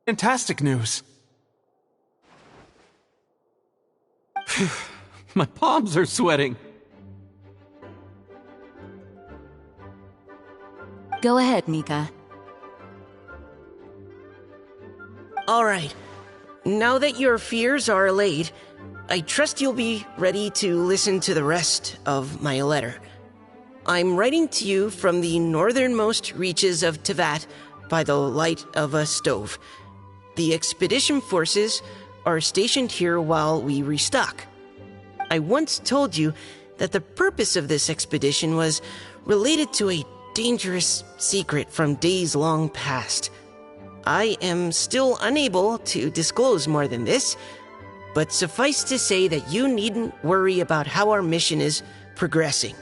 Fantastic news. My palms are sweating. Go ahead, Mika. Alright. Now that your fears are allayed, I trust you'll be ready to listen to the rest of my letter. I'm writing to you from the northernmost reaches of Tevat by the light of a stove. The expedition forces are stationed here while we restock. I once told you that the purpose of this expedition was related to a dangerous secret from days long past. I am still unable to disclose more than this, but suffice to say that you needn't worry about how our mission is progressing.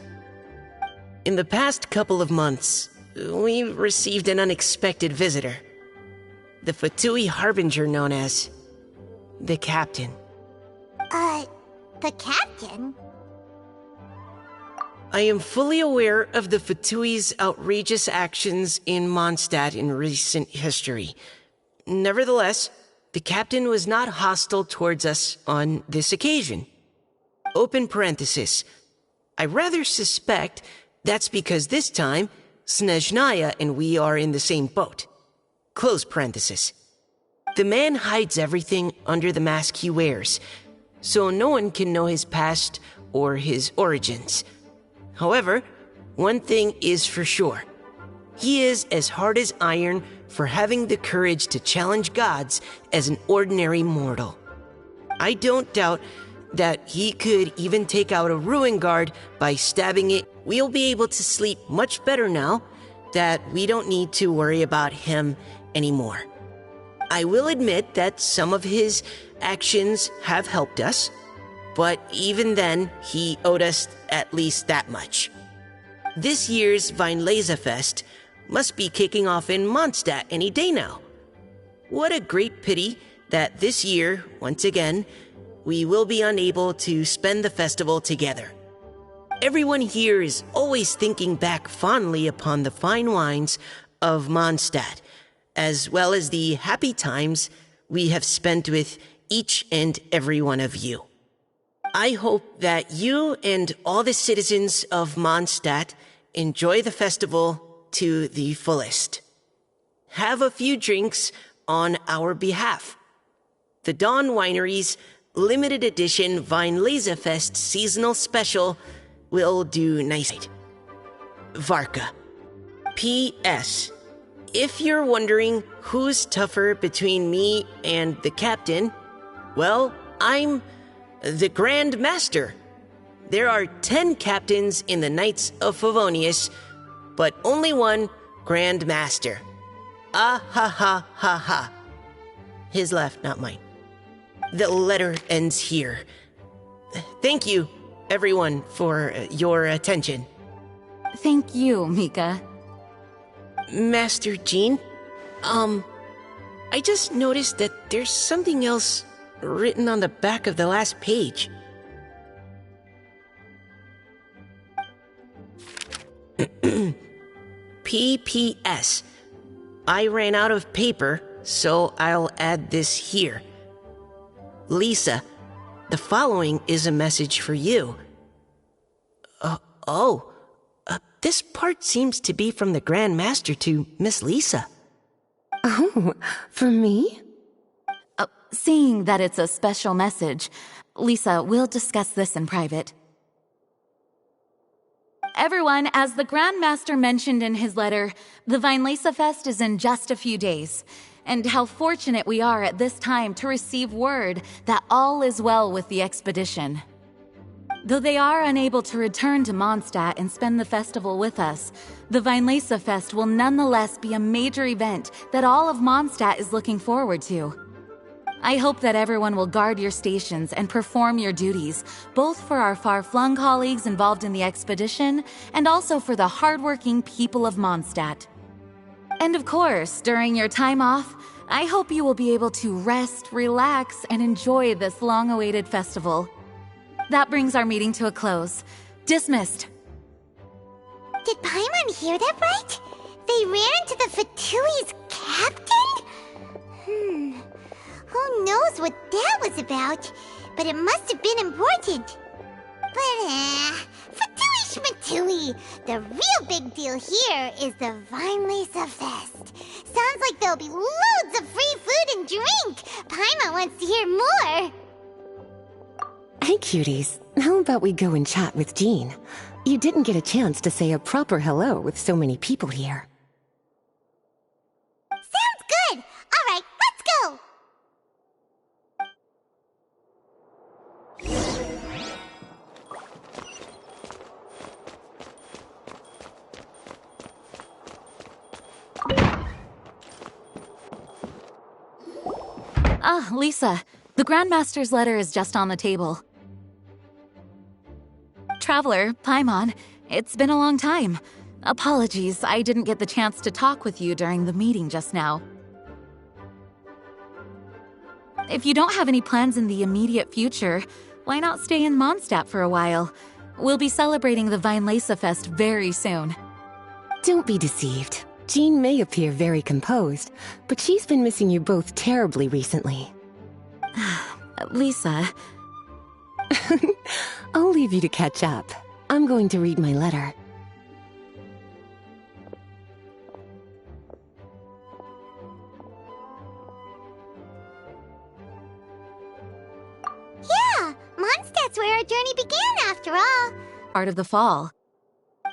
In the past couple of months, we received an unexpected visitor. The Fatui Harbinger known as the Captain. The Captain? I am fully aware of the Fatui's outrageous actions in Mondstadt in recent history. Nevertheless, the Captain was not hostile towards us on this occasion. Open parenthesis. I rather suspect that's because this time, Snezhnaya and we are in the same boat. Close parenthesis. The man hides everything under the mask he wears, so no one can know his past or his origins. However, one thing is for sure. He is as hard as iron for having the courage to challenge gods as an ordinary mortal. I don't doubt that he could even take out a ruin guard by stabbing it. We'll be able to sleep much better now that we don't need to worry about him anymore. I will admit that some of his actions have helped us, but even then, he owed us at least that much. This year's Weinlesefest must be kicking off in Mondstadt any day now. What a great pity that this year, once again, we will be unable to spend the festival together. Everyone here is always thinking back fondly upon the fine wines of Mondstadt, as well as the happy times we have spent with each and every one of you. I hope that you and all the citizens of Mondstadt enjoy the festival to the fullest. Have a few drinks on our behalf. The Dawn Winery's limited edition Weinlesefest seasonal special will do nicely. Varka. P.S. If you're wondering who's tougher between me and the Captain, well, I'm the Grand Master. There are 10 captains in the Knights of Favonius, but only one Grand Master. Ah ha ha ha ha. His laugh, not mine. The letter ends here. Thank you, everyone, for your attention. Thank you, Mika. Master Jean, I just noticed that there's something else written on the back of the last page. P.P.S. I ran out of paper, so I'll add this here. Lisa, the following is a message for you. This part seems to be from the Grand Master to Miss Lisa. Oh, for me? Seeing that it's a special message, Lisa, we'll discuss this in private. Everyone, as the Grand Master mentioned in his letter, the Weinlesefest is in just a few days, and how fortunate we are at this time to receive word that all is well with the expedition. Though they are unable to return to Mondstadt and spend the festival with us, the Weinlesefest will nonetheless be a major event that all of Mondstadt is looking forward to. I hope that everyone will guard your stations and perform your duties, both for our far-flung colleagues involved in the expedition and also for the hardworking people of Mondstadt. And of course, during your time off, I hope you will be able to rest, relax, and enjoy this long-awaited festival. That brings our meeting to a close. Dismissed. Did Paimon hear that right? They ran into the Fatui's captain? Who knows what that was about? But it must have been important. But, Fatui Schmatui! The real big deal here is the Weinlese Fest. Sounds like there'll be loads of free food and drink! Paimon wants to hear more! Hey, cuties. How about we go and chat with Jean? You didn't get a chance to say a proper hello with so many people here. Sounds good! Alright, let's go! Ah, Lisa, the Grandmaster's letter is just on the table. Traveler, Paimon, it's been a long time. Apologies, I didn't get the chance to talk with you during the meeting just now. If you don't have any plans in the immediate future, why not stay in Mondstadt for a while? We'll be celebrating the Weinlese Fest very soon. Don't be deceived. Jean may appear very composed, but she's been missing you both terribly recently. Lisa... I'll leave you to catch up. I'm going to read my letter. Yeah, Mondstadt's where our journey began after all. Part of the fall.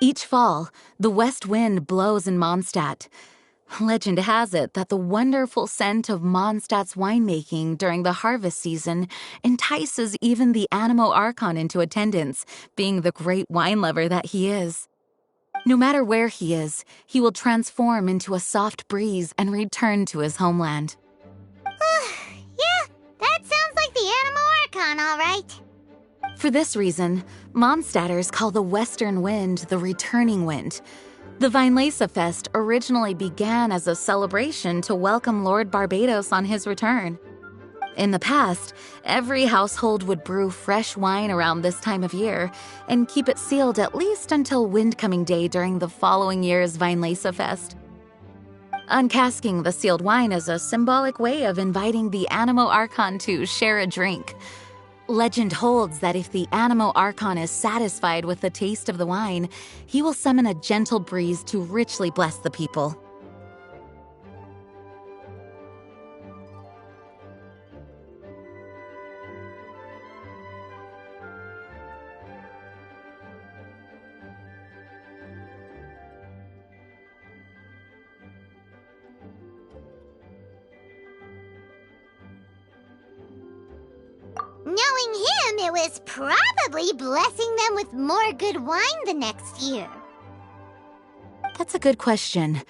Each fall, the west wind blows in Mondstadt. Legend has it that the wonderful scent of Mondstadt's winemaking during the harvest season entices even the Animo Archon into attendance, being the great wine lover that he is. No matter where he is, he will transform into a soft breeze and return to his homeland. Yeah, that sounds like the Animo Archon, all right. For this reason, Mondstadters call the western wind the returning wind. The Weinlese Fest originally began as a celebration to welcome Lord Barbados on his return. In the past, every household would brew fresh wine around this time of year and keep it sealed at least until Windcoming Day during the following year's Weinlese Fest. Uncasking the sealed wine is a symbolic way of inviting the Animo Archon to share a drink. Legend holds that if the Animo Archon is satisfied with the taste of the wine, he will summon a gentle breeze to richly bless the people. Knowing him, it was probably blessing them with more good wine the next year. That's a good question.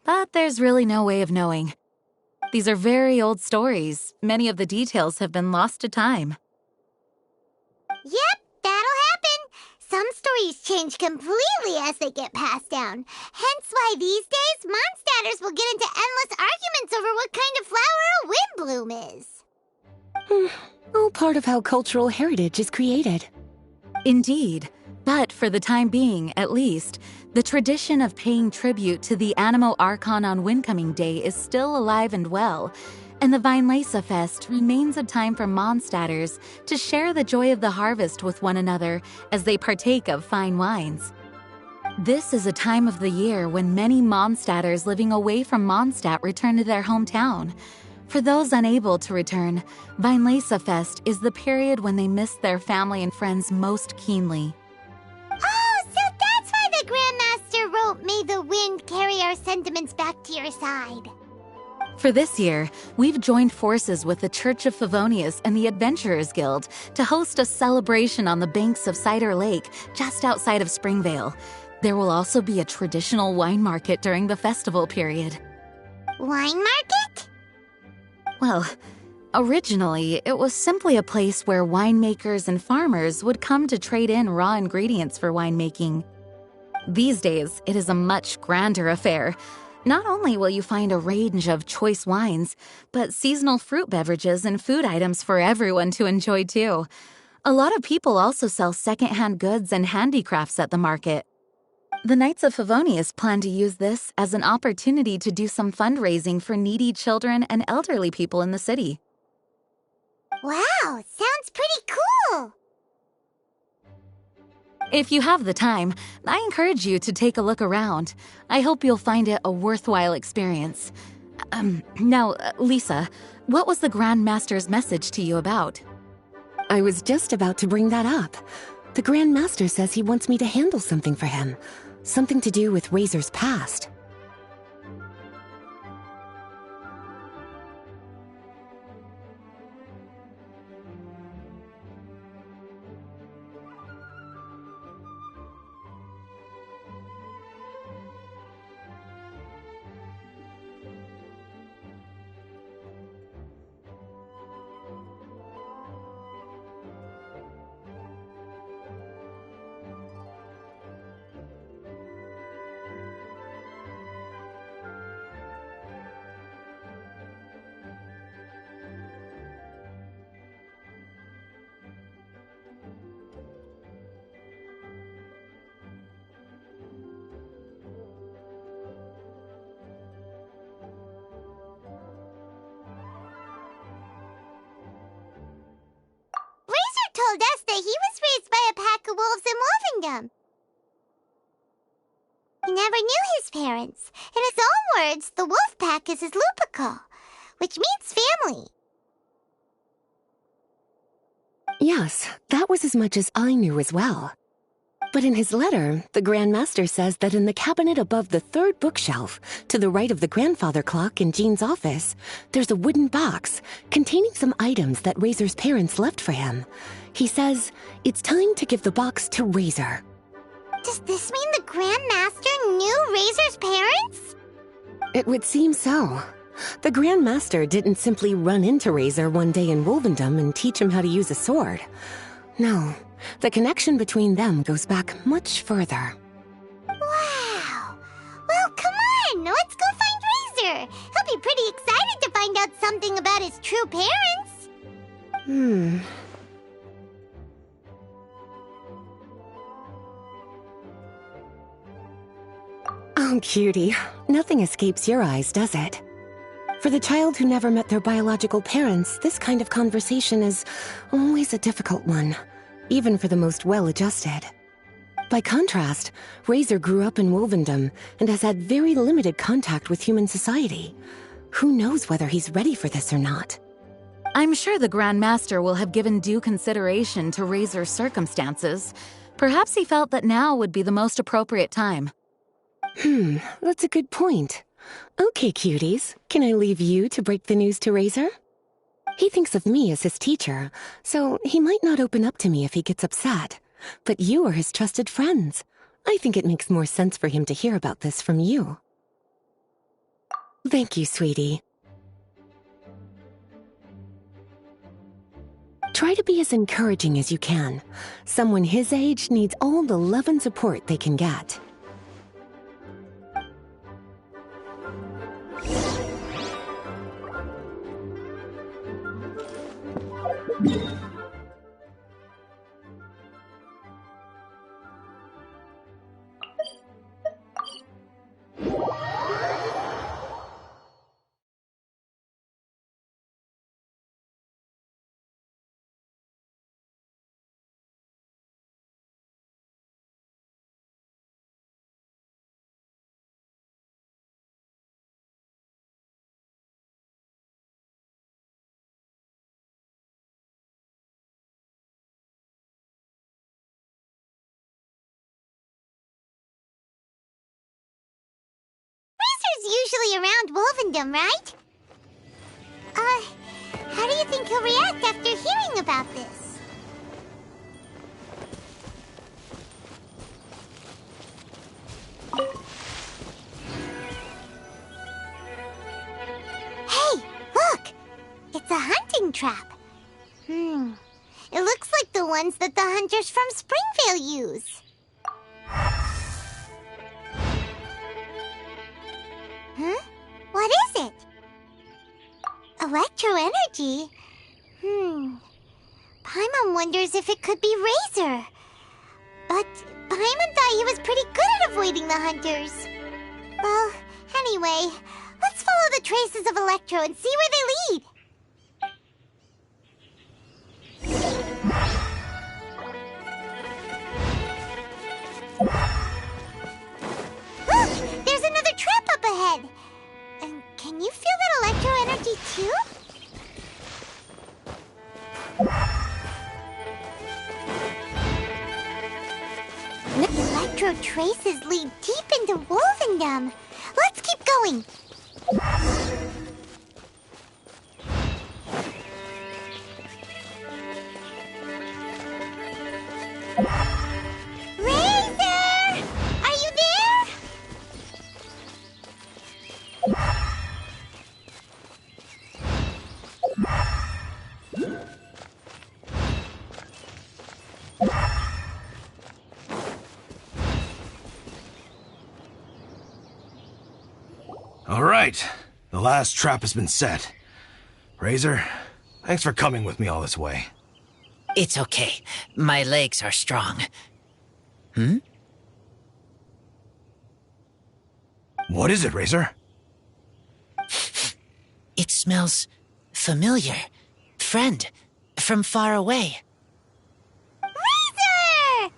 But there's really no way of knowing. These are very old stories. Many of the details have been lost to time. Yep, that'll happen. Some stories change completely as they get passed down. Hence why these days, Mondstadters will get into endless arguments over what kind of flower a wind bloom is. All part of how cultural heritage is created. Indeed. But for the time being, at least, the tradition of paying tribute to the Animo Archon on Windcoming Day is still alive and well, and the Weinlese Fest remains a time for Mondstadters to share the joy of the harvest with one another as they partake of fine wines. This is a time of the year when many Mondstadters living away from Mondstadt return to their hometown. For those unable to return, Weinlese Fest is the period when they miss their family and friends most keenly. Oh, so that's why the Grandmaster wrote, "May the wind carry our sentiments back to your side." For this year, we've joined forces with the Church of Favonius and the Adventurers Guild to host a celebration on the banks of Cider Lake, just outside of Springvale. There will also be a traditional wine market during the festival period. Wine market? Well, originally, it was simply a place where winemakers and farmers would come to trade in raw ingredients for winemaking. These days, it is a much grander affair. Not only will you find a range of choice wines, but seasonal fruit beverages and food items for everyone to enjoy too. A lot of people also sell secondhand goods and handicrafts at the market. The Knights of Favonius plan to use this as an opportunity to do some fundraising for needy children and elderly people in the city. Wow, sounds pretty cool! If you have the time, I encourage you to take a look around. I hope you'll find it a worthwhile experience. Now, Lisa, what was the Grand Master's message to you about? I was just about to bring that up. The Grand Master says he wants me to handle something for him. Something to do with Razor's past. Told us that he was raised by a pack of wolves in Wolvendom. He never knew his parents. In his own words, the wolf pack is his lupical, which means family. Yes, that was as much as I knew as well. But in his letter, the Grand Master says that in the cabinet above the third bookshelf, to the right of the grandfather clock in Jean's office, there's a wooden box containing some items that Razor's parents left for him. He says it's time to give the box to Razor. Does this mean the Grand Master knew Razor's parents? It would seem so. The Grand Master didn't simply run into Razor one day in Wolvendom and teach him how to use a sword. No, the connection between them goes back much further. Wow! Well, come on! Let's go find Razor! He'll be pretty excited to find out something about his true parents! Oh, cutie. Nothing escapes your eyes, does it? For the child who never met their biological parents, this kind of conversation is always a difficult one, even for the most well-adjusted. By contrast, Razor grew up in Wolvendom and has had very limited contact with human society. Who knows whether he's ready for this or not? I'm sure the Grand Master will have given due consideration to Razor's circumstances. Perhaps he felt that now would be the most appropriate time. That's a good point. Okay, cuties, can I leave you to break the news to Razor? He thinks of me as his teacher, so he might not open up to me if he gets upset. But you are his trusted friends. I think it makes more sense for him to hear about this from you. Thank you, sweetie. Try to be as encouraging as you can. Someone his age needs all the love and support they can get. Usually around Wolvendom, right? How do you think he'll react after hearing about this? Hey, look! It's a hunting trap. It looks like the ones that the hunters from Springvale use. Huh? What is it? Electro-energy? Paimon wonders if it could be Razor. But Paimon thought he was pretty good at avoiding the hunters. Well, anyway, let's follow the traces of Electro and see where they lead. Look! There's another trap up ahead! And can you feel that Electro energy too? Electro traces lead deep into Wolvendom. Let's keep going. Razor! Are you there? All right, the last trap has been set. Razor, thanks for coming with me all this way. It's okay. My legs are strong. What is it, Razor? It smells familiar. Friend, from far away. Razor!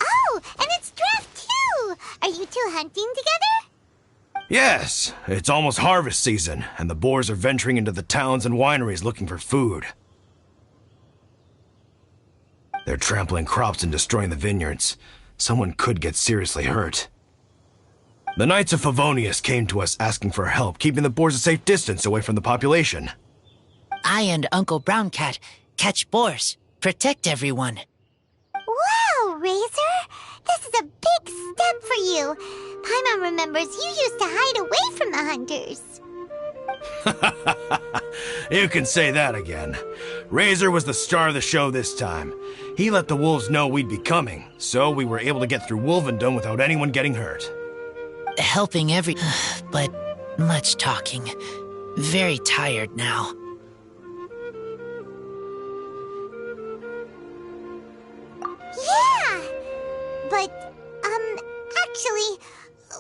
Oh, and it's Draft too! Are you two hunting together? Yes, it's almost harvest season, and the boars are venturing into the towns and wineries looking for food. They're trampling crops and destroying the vineyards. Someone could get seriously hurt. The Knights of Favonius came to us asking for help keeping the boars a safe distance away from the population. I and Uncle Brown Cat catch boars, protect everyone. Wow, Razor! This is a big step for you. Paimon remembers you used to hide away from the hunters. You can say that again. Razor was the star of the show this time. He let the wolves know we'd be coming, so we were able to get through Wolvendom without anyone getting hurt. Helping but much talking. Very tired now. Yeah! But, actually,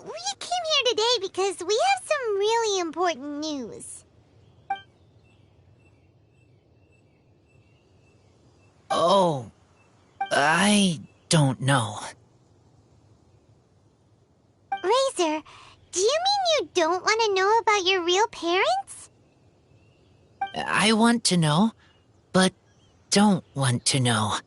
we came here today because we have some really important news. Oh, I don't know. Razor, do you mean you don't want to know about your real parents? I want to know, but don't want to know.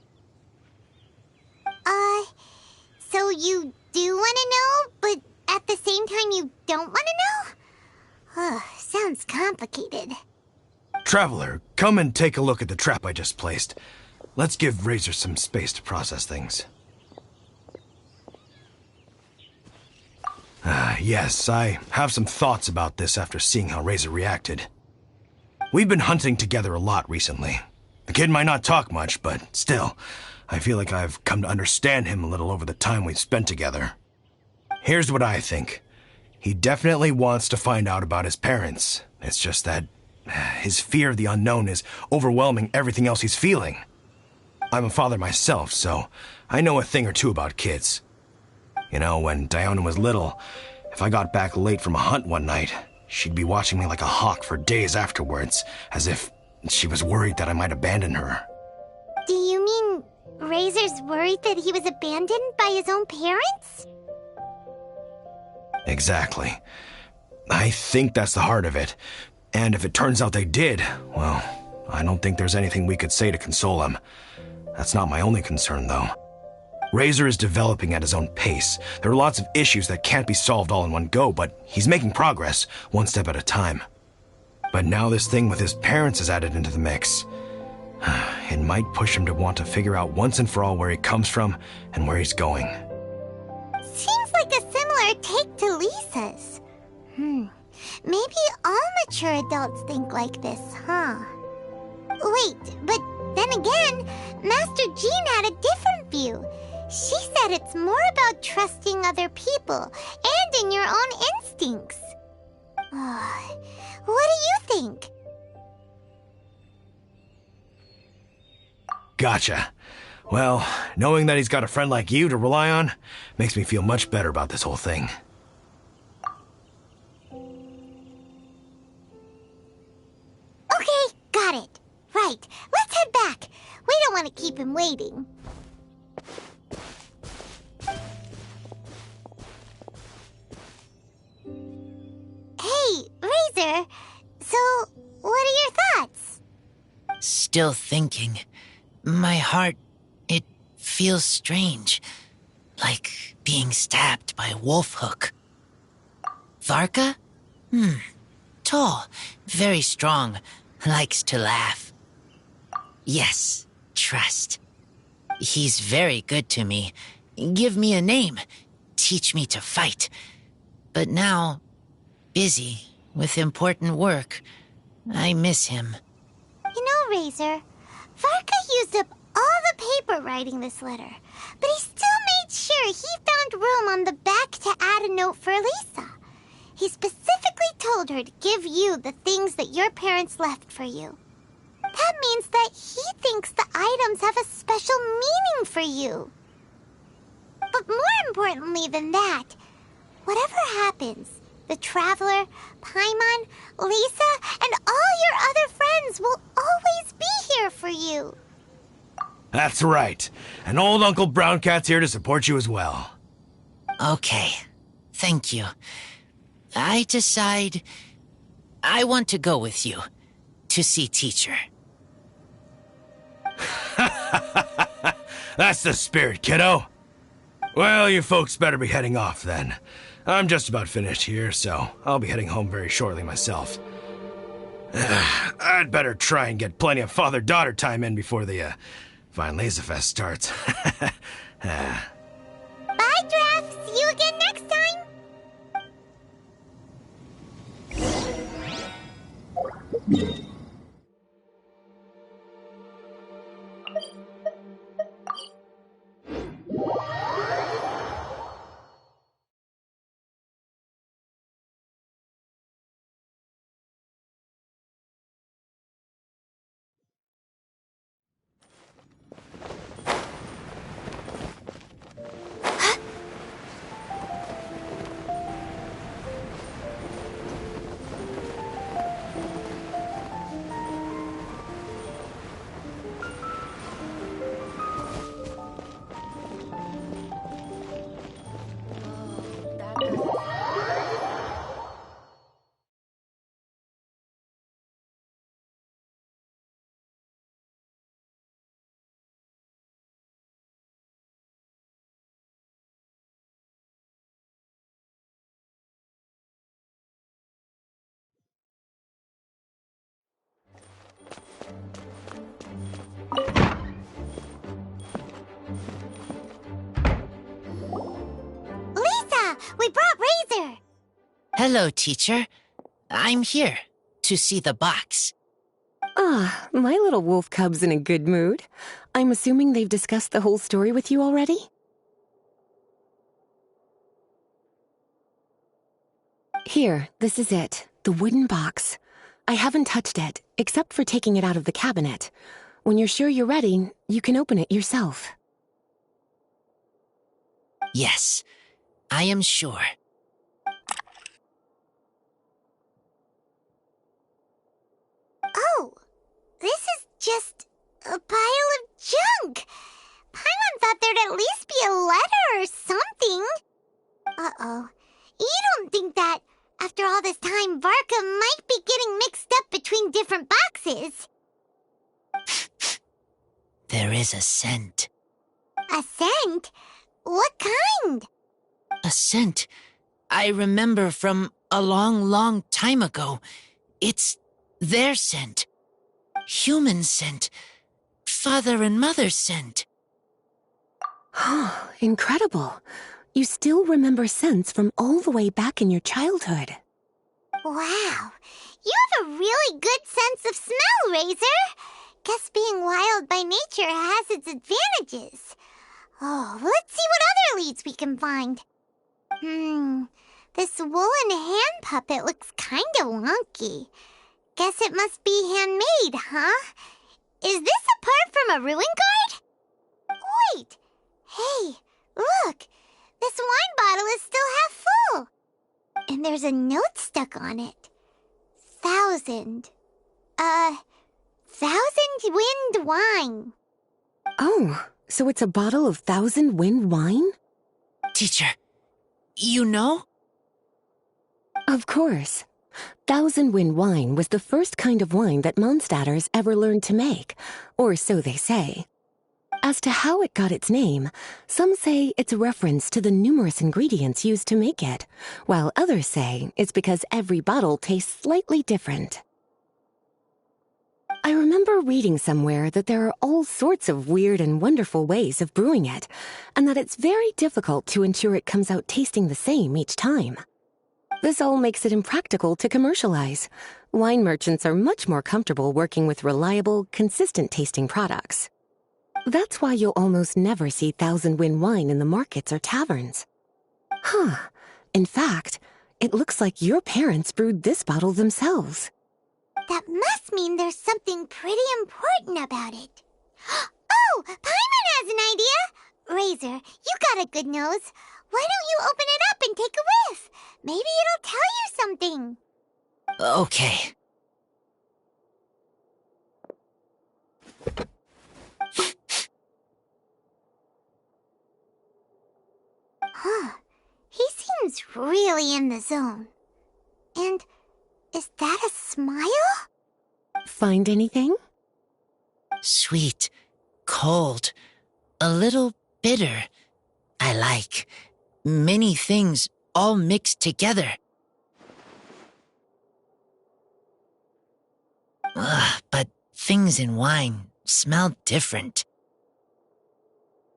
So you do want to know, but at the same time you don't want to know? Sounds complicated. Traveler, come and take a look at the trap I just placed. Let's give Razor some space to process things. Yes, I have some thoughts about this after seeing how Razor reacted. We've been hunting together a lot recently. The kid might not talk much, but still, I feel like I've come to understand him a little over the time we've spent together. Here's what I think. He definitely wants to find out about his parents. It's just that his fear of the unknown is overwhelming everything else he's feeling. I'm a father myself, so I know a thing or two about kids. You know, when Diona was little, if I got back late from a hunt one night, she'd be watching me like a hawk for days afterwards, as if she was worried that I might abandon her. Do you mean Razor's worried that he was abandoned by his own parents? Exactly. I think that's the heart of it. And if it turns out they did, well, I don't think there's anything we could say to console him. That's not my only concern, though. Razor is developing at his own pace. There are lots of issues that can't be solved all in one go, but he's making progress, one step at a time. But now this thing with his parents is added into the mix. It might push him to want to figure out once and for all where he comes from and where he's going. Seems like a similar take to Lisa's. Maybe all mature adults think like this, huh? Wait, but then again, Master Jean had a different view. She said it's more about trusting other people and in your own instincts. What do you think? Gotcha. Well, knowing that he's got a friend like you to rely on makes me feel much better about this whole thing. Okay, got it. Right, let's head back. We don't want to keep him waiting. Hey, Razor. So, what are your thoughts? Still thinking. My heart, it feels strange. Like being stabbed by a wolf hook. Varka? Tall, very strong, likes to laugh. Yes, trust. He's very good to me. Give me a name. Teach me to fight. But now, busy with important work. I miss him. You know, Razor, Varka used up all the paper writing this letter, but he still made sure he found room on the back to add a note for Lisa. He specifically told her to give you the things that your parents left for you. That means that he thinks the items have a special meaning for you. But more importantly than that, whatever happens, the Traveler, Paimon, Lisa, and all your other friends will always be here for you. That's right. And old Uncle Brown Cat's here to support you as well. Okay, thank you. I decide I want to go with you to see teacher. That's the spirit, kiddo. Well, you folks better be heading off then. I'm just about finished here, so I'll be heading home very shortly myself. I'd better try and get plenty of father-daughter time in before the Vinyl Fest starts. Bye, Draf. See you again next time. Lisa, we brought Razor. Hello, teacher. I'm here to see the box. Ah, my little wolf cub's in a good mood. I'm assuming they've discussed the whole story with you already? Here, this is it. The wooden box. I haven't touched it, except for taking it out of the cabinet. When you're sure you're ready, you can open it yourself. Yes, I am sure. Oh, this is just a pile of junk. Paimon thought there'd at least be a letter or something. Uh-oh. You don't think that, after all this time, Varka might be getting mixed up between different boxes? There is a scent. A scent? What kind? A scent I remember from a long, long time ago. It's their scent. Human scent. Father and mother scent. Incredible. You still remember scents from all the way back in your childhood. Wow. You have a really good sense of smell, Razor. Guess being wild by nature has its advantages. Oh, let's see what other leads we can find. This woolen hand puppet looks kinda wonky. Guess it must be handmade, huh? Is this a part from a ruin guard? Wait! Hey, look! This wine bottle is still half full! And there's a note stuck on it. 1,000. 1,000 wind wine. Oh, so it's a bottle of 1,000 wind wine? Teacher, you know? Of course. 1,000 wind wine was the first kind of wine that Mondstadters ever learned to make, or so they say. As to how it got its name, some say it's a reference to the numerous ingredients used to make it, while others say it's because every bottle tastes slightly different. I remember reading somewhere that there are all sorts of weird and wonderful ways of brewing it, and that it's very difficult to ensure it comes out tasting the same each time. This all makes it impractical to commercialize. Wine merchants are much more comfortable working with reliable, consistent-tasting products. That's why you'll almost never see 1,000 wind wine in the markets or taverns. Huh. In fact, it looks like your parents brewed this bottle themselves. That must mean there's something pretty important about it. Oh, Paimon has an idea! Razor, you got a good nose. Why don't you open it up and take a whiff? Maybe it'll tell you something. Okay. Huh. He seems really in the zone. And is that a smile? Find anything? Sweet, cold, a little bitter. I like many things all mixed together. But things in wine smell different.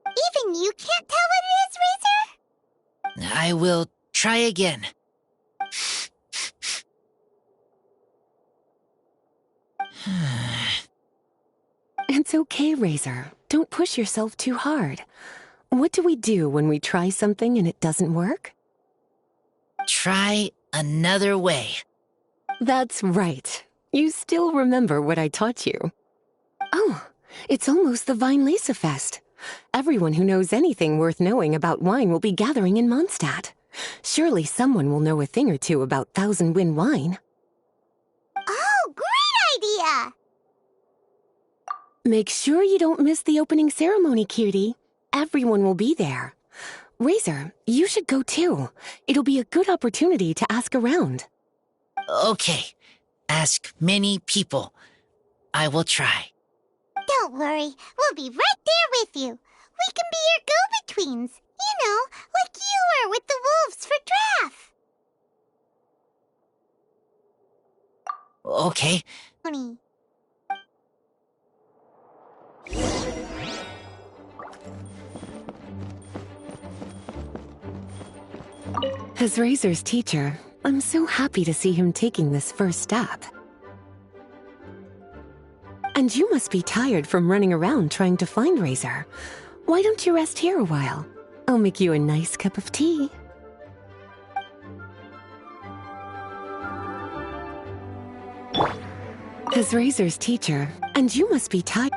Even you can't tell what it is, Razor? I will try again. It's okay, Razor. Don't push yourself too hard. What do we do when we try something and it doesn't work? Try another way. That's right. You still remember what I taught you. Oh, it's almost the Weinlese Fest. Everyone who knows anything worth knowing about wine will be gathering in Mondstadt. Surely someone will know a thing or two about 1,000 wind wine. Oh, great idea! Make sure you don't miss the opening ceremony, Cutie. Everyone will be there. Razor, you should go too. It'll be a good opportunity to ask around. Okay. Ask many people. I will try. Don't worry, we'll be right there with you. We can be your go-betweens. You know, like you were with the wolves for Draff. Okay. Honey. As Razor's teacher, I'm so happy to see him taking this first step. And you must be tired from running around trying to find Razor. Why don't you rest here a while? I'll make you a nice cup of tea. As Razor's teacher, and you must be tired.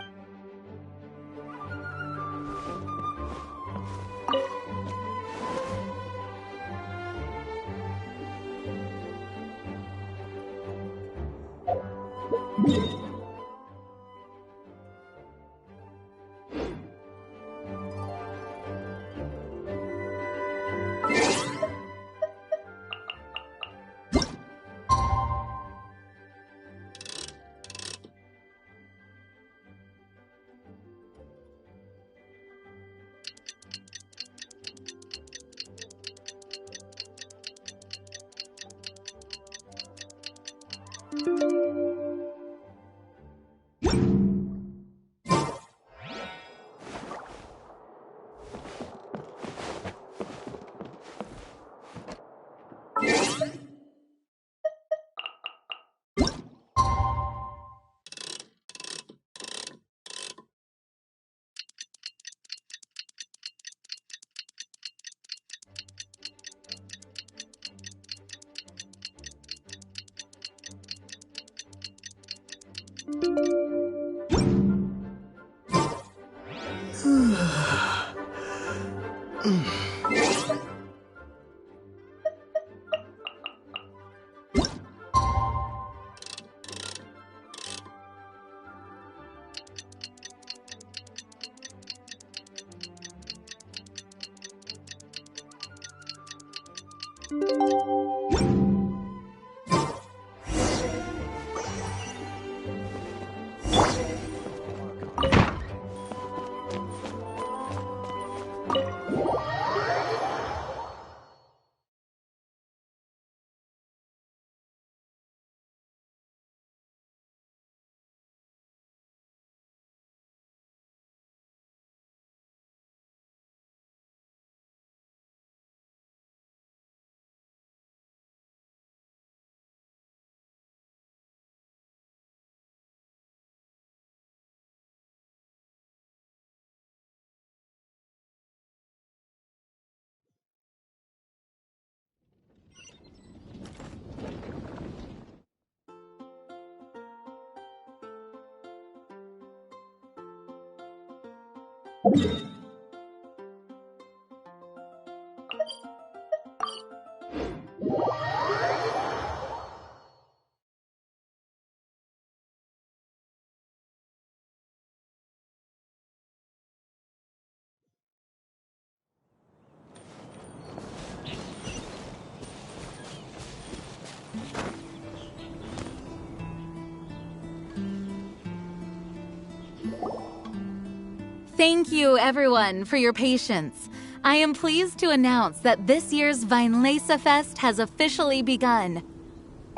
Thank you, everyone, for your patience. I am pleased to announce that this year's Weinlese Fest has officially begun.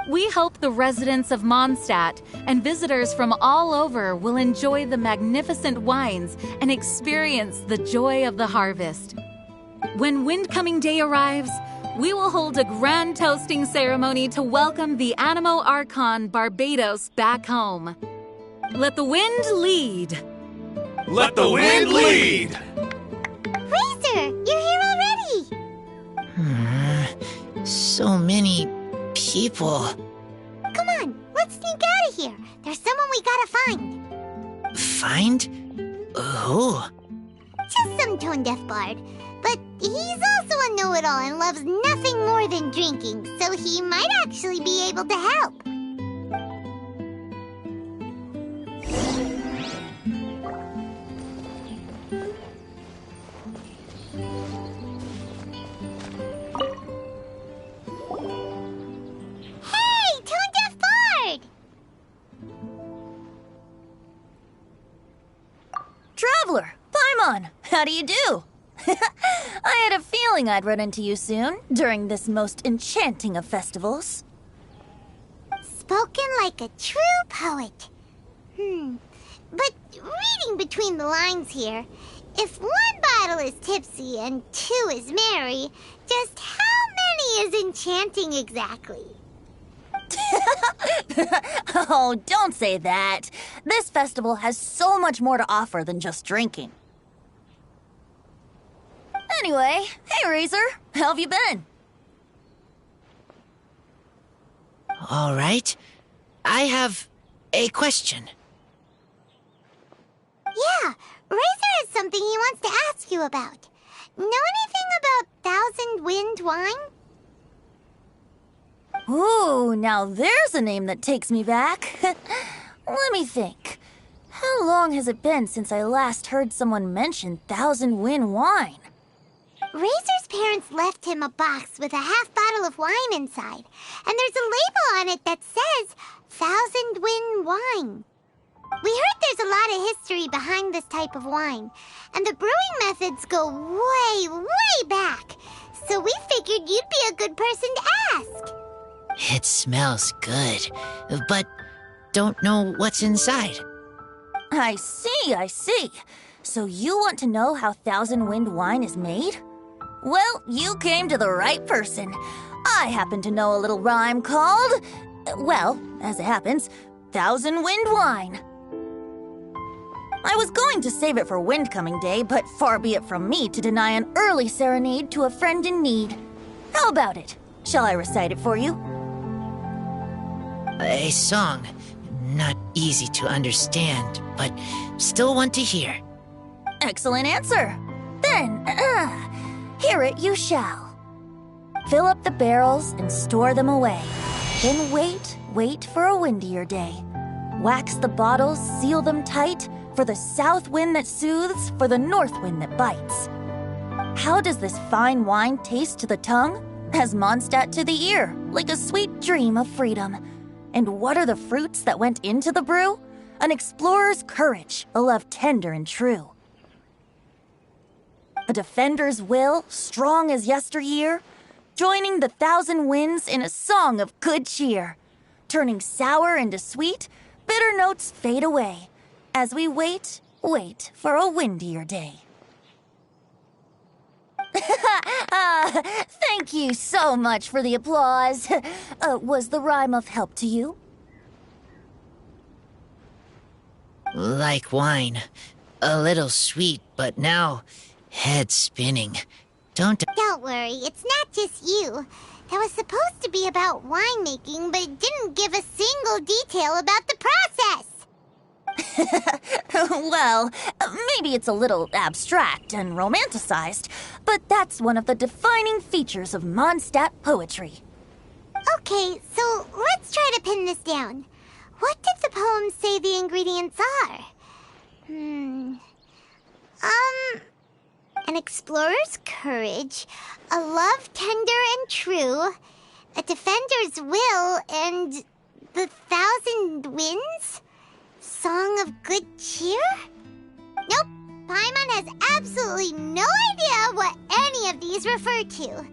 We hope the residents of Mondstadt and visitors from all over will enjoy the magnificent wines and experience the joy of the harvest. When Windcoming Day arrives, we will hold a grand toasting ceremony to welcome the Animo Archon Barbados back home. Let the wind lead. Let the wind lead! Razor, you're here already! So many people. Come on, let's sneak out of here. There's someone we gotta find. Find? Who? Just some tone-deaf bard. But he's also a know-it-all and loves nothing more than drinking, so he might actually be able to help. Traveler, Paimon, how do you do? I had a feeling I'd run into you soon, during this most enchanting of festivals. Spoken like a true poet. But reading between the lines here, if one bottle is tipsy and two is merry, just how many is enchanting exactly? Oh, don't say that. This festival has so much more to offer than just drinking. Anyway, hey Razor, how have you been? All right. I have a question. Yeah, Razor has something he wants to ask you about. Know anything about Thousand Wind wine? Ooh, now there's a name that takes me back. Let me think. How long has it been since I last heard someone mention Thousand Wind wine? Razor's parents left him a box with a half bottle of wine inside, and there's a label on it that says Thousand Wind wine. We heard there's a lot of history behind this type of wine, and the brewing methods go way, way back, so we figured you'd be a good person to ask. It smells good, but don't know what's inside. I see. So you want to know how Thousand Wind wine is made? Well, you came to the right person. I happen to know a little rhyme called, well, as it happens, Thousand Wind wine. I was going to save it for Windcoming Day, but far be it from me to deny an early serenade to a friend in need. How about it? Shall I recite it for you? A song. Not easy to understand, but still want to hear. Excellent answer. Then, hear it you shall. Fill up the barrels and store them away. Then wait for a windier day. Wax the bottles, seal them tight, for the south wind that soothes, for the north wind that bites. How does this fine wine taste to the tongue? As Mondstadt to the ear, like a sweet dream of freedom. And what are the fruits that went into the brew? An explorer's courage, a love tender and true. A defender's will, strong as yesteryear, joining the thousand winds in a song of good cheer. Turning sour into sweet, bitter notes fade away, as we wait for a windier day. Thank you so much for the applause. Was the rhyme of help to you? Like wine. A little sweet, but now head spinning. Don't worry, it's not just you. That was supposed to be about winemaking, but it didn't give a single detail about the process. Well, maybe it's a little abstract and romanticized, but that's one of the defining features of Mondstadt poetry. Okay, so let's try to pin this down. What did the poem say the ingredients are? An explorer's courage, a love tender and true, a defender's will, and the thousand winds? Song of good cheer? Nope, Paimon has absolutely no idea what any of these refer to.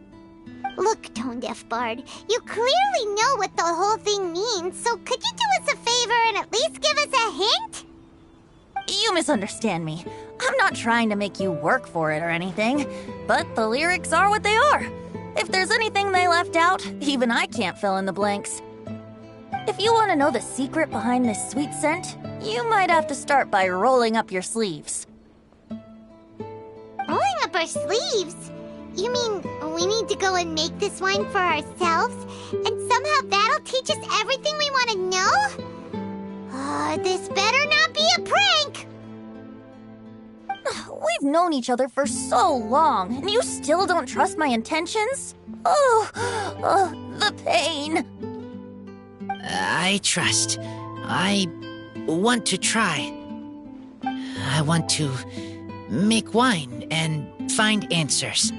Look, Tone-Deaf Bard, you clearly know what the whole thing means, so could you do us a favor and at least give us a hint? You misunderstand me. I'm not trying to make you work for it or anything, but the lyrics are what they are. If there's anything they left out, even I can't fill in the blanks. If you want to know the secret behind this sweet scent, you might have to start by rolling up your sleeves. Rolling up our sleeves? You mean we need to go and make this wine for ourselves, and somehow that'll teach us everything we want to know? This better not be a prank! We've known each other for so long, and you still don't trust my intentions? The pain. I trust. I want to try. I want to make wine and find answers.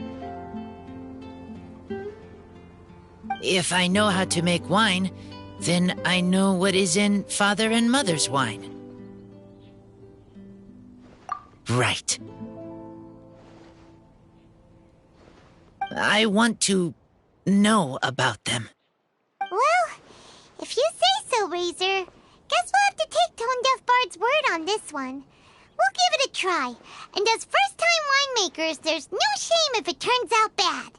If I know how to make wine, then I know what is in Father and Mother's wine. Right. I want to know about them. Well, if you say so, Razor, guess we'll have to take Tone-Deaf Bard's word on this one. We'll give it a try, and as first-time winemakers, there's no shame if it turns out bad.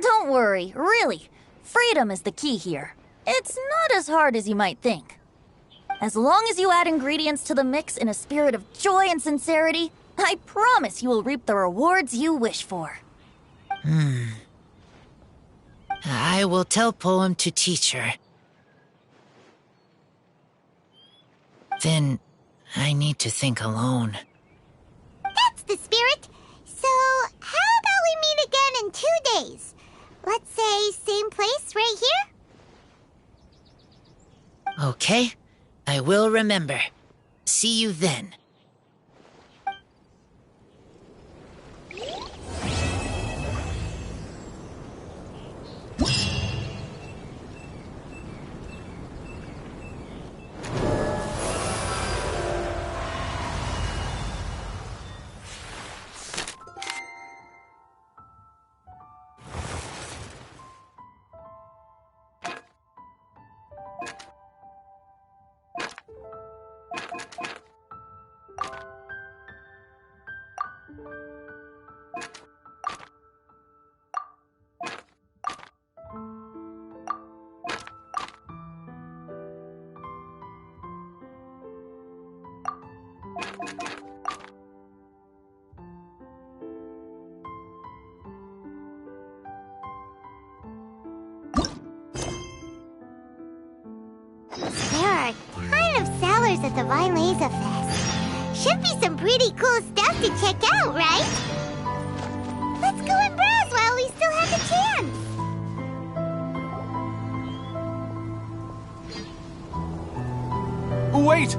Don't worry, really. Freedom is the key here. It's not as hard as you might think. As long as you add ingredients to the mix in a spirit of joy and sincerity, I promise you will reap the rewards you wish for. I will tell Poem to teach her. Then I need to think alone. That's the spirit. So, how about we meet again in 2 days? Let's say same place right here? Okay, I will remember. See you then. There are a ton of sellers at the Vinelaser Fest. Should be some pretty cool stuff to check out, right? Let's go and Wait!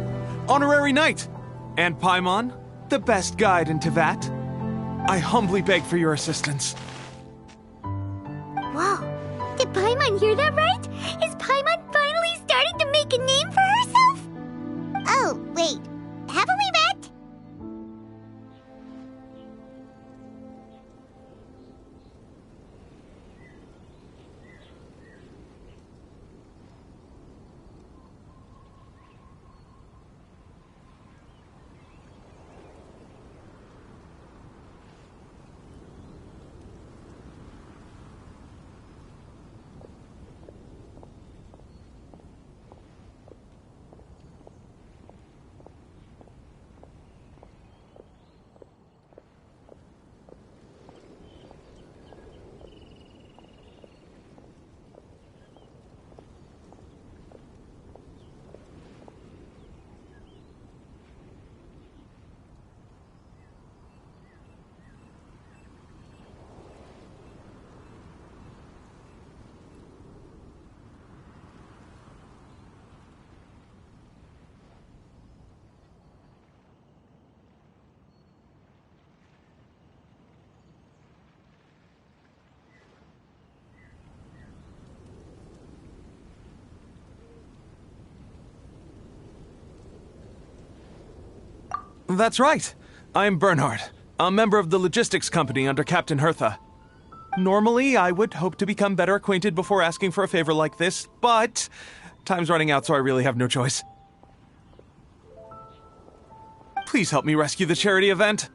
Honorary Knight! And Paimon, the best guide in Tevat. I humbly beg for your assistance. Whoa. Did Paimon hear that right? Is Paimon finally starting to make a name for herself? Oh, wait. Haven't we met? That's right. I'm Bernhard, a member of the logistics company under Captain Hertha. Normally, I would hope to become better acquainted before asking for a favor like this, but time's running out, so I really have no choice. Please help me rescue the charity event.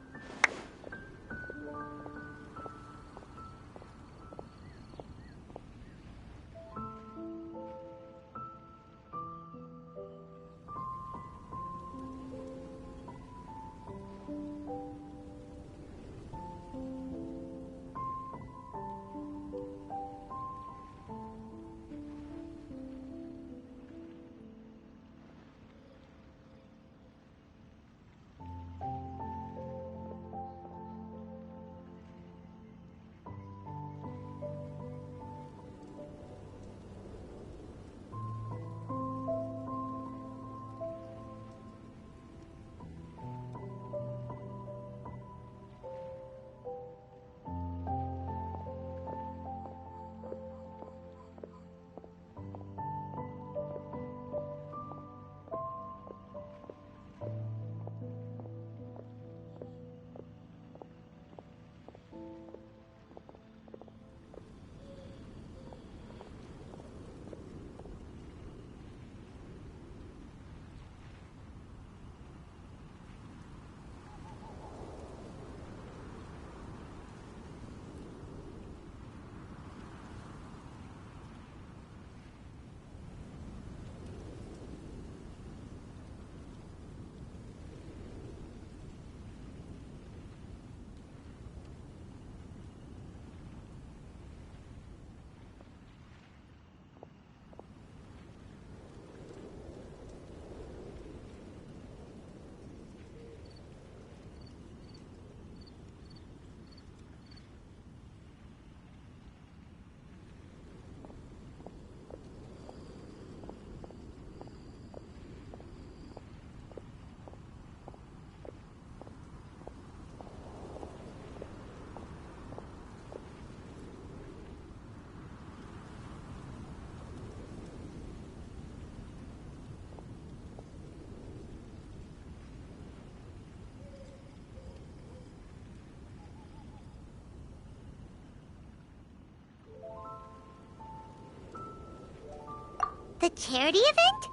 The charity event?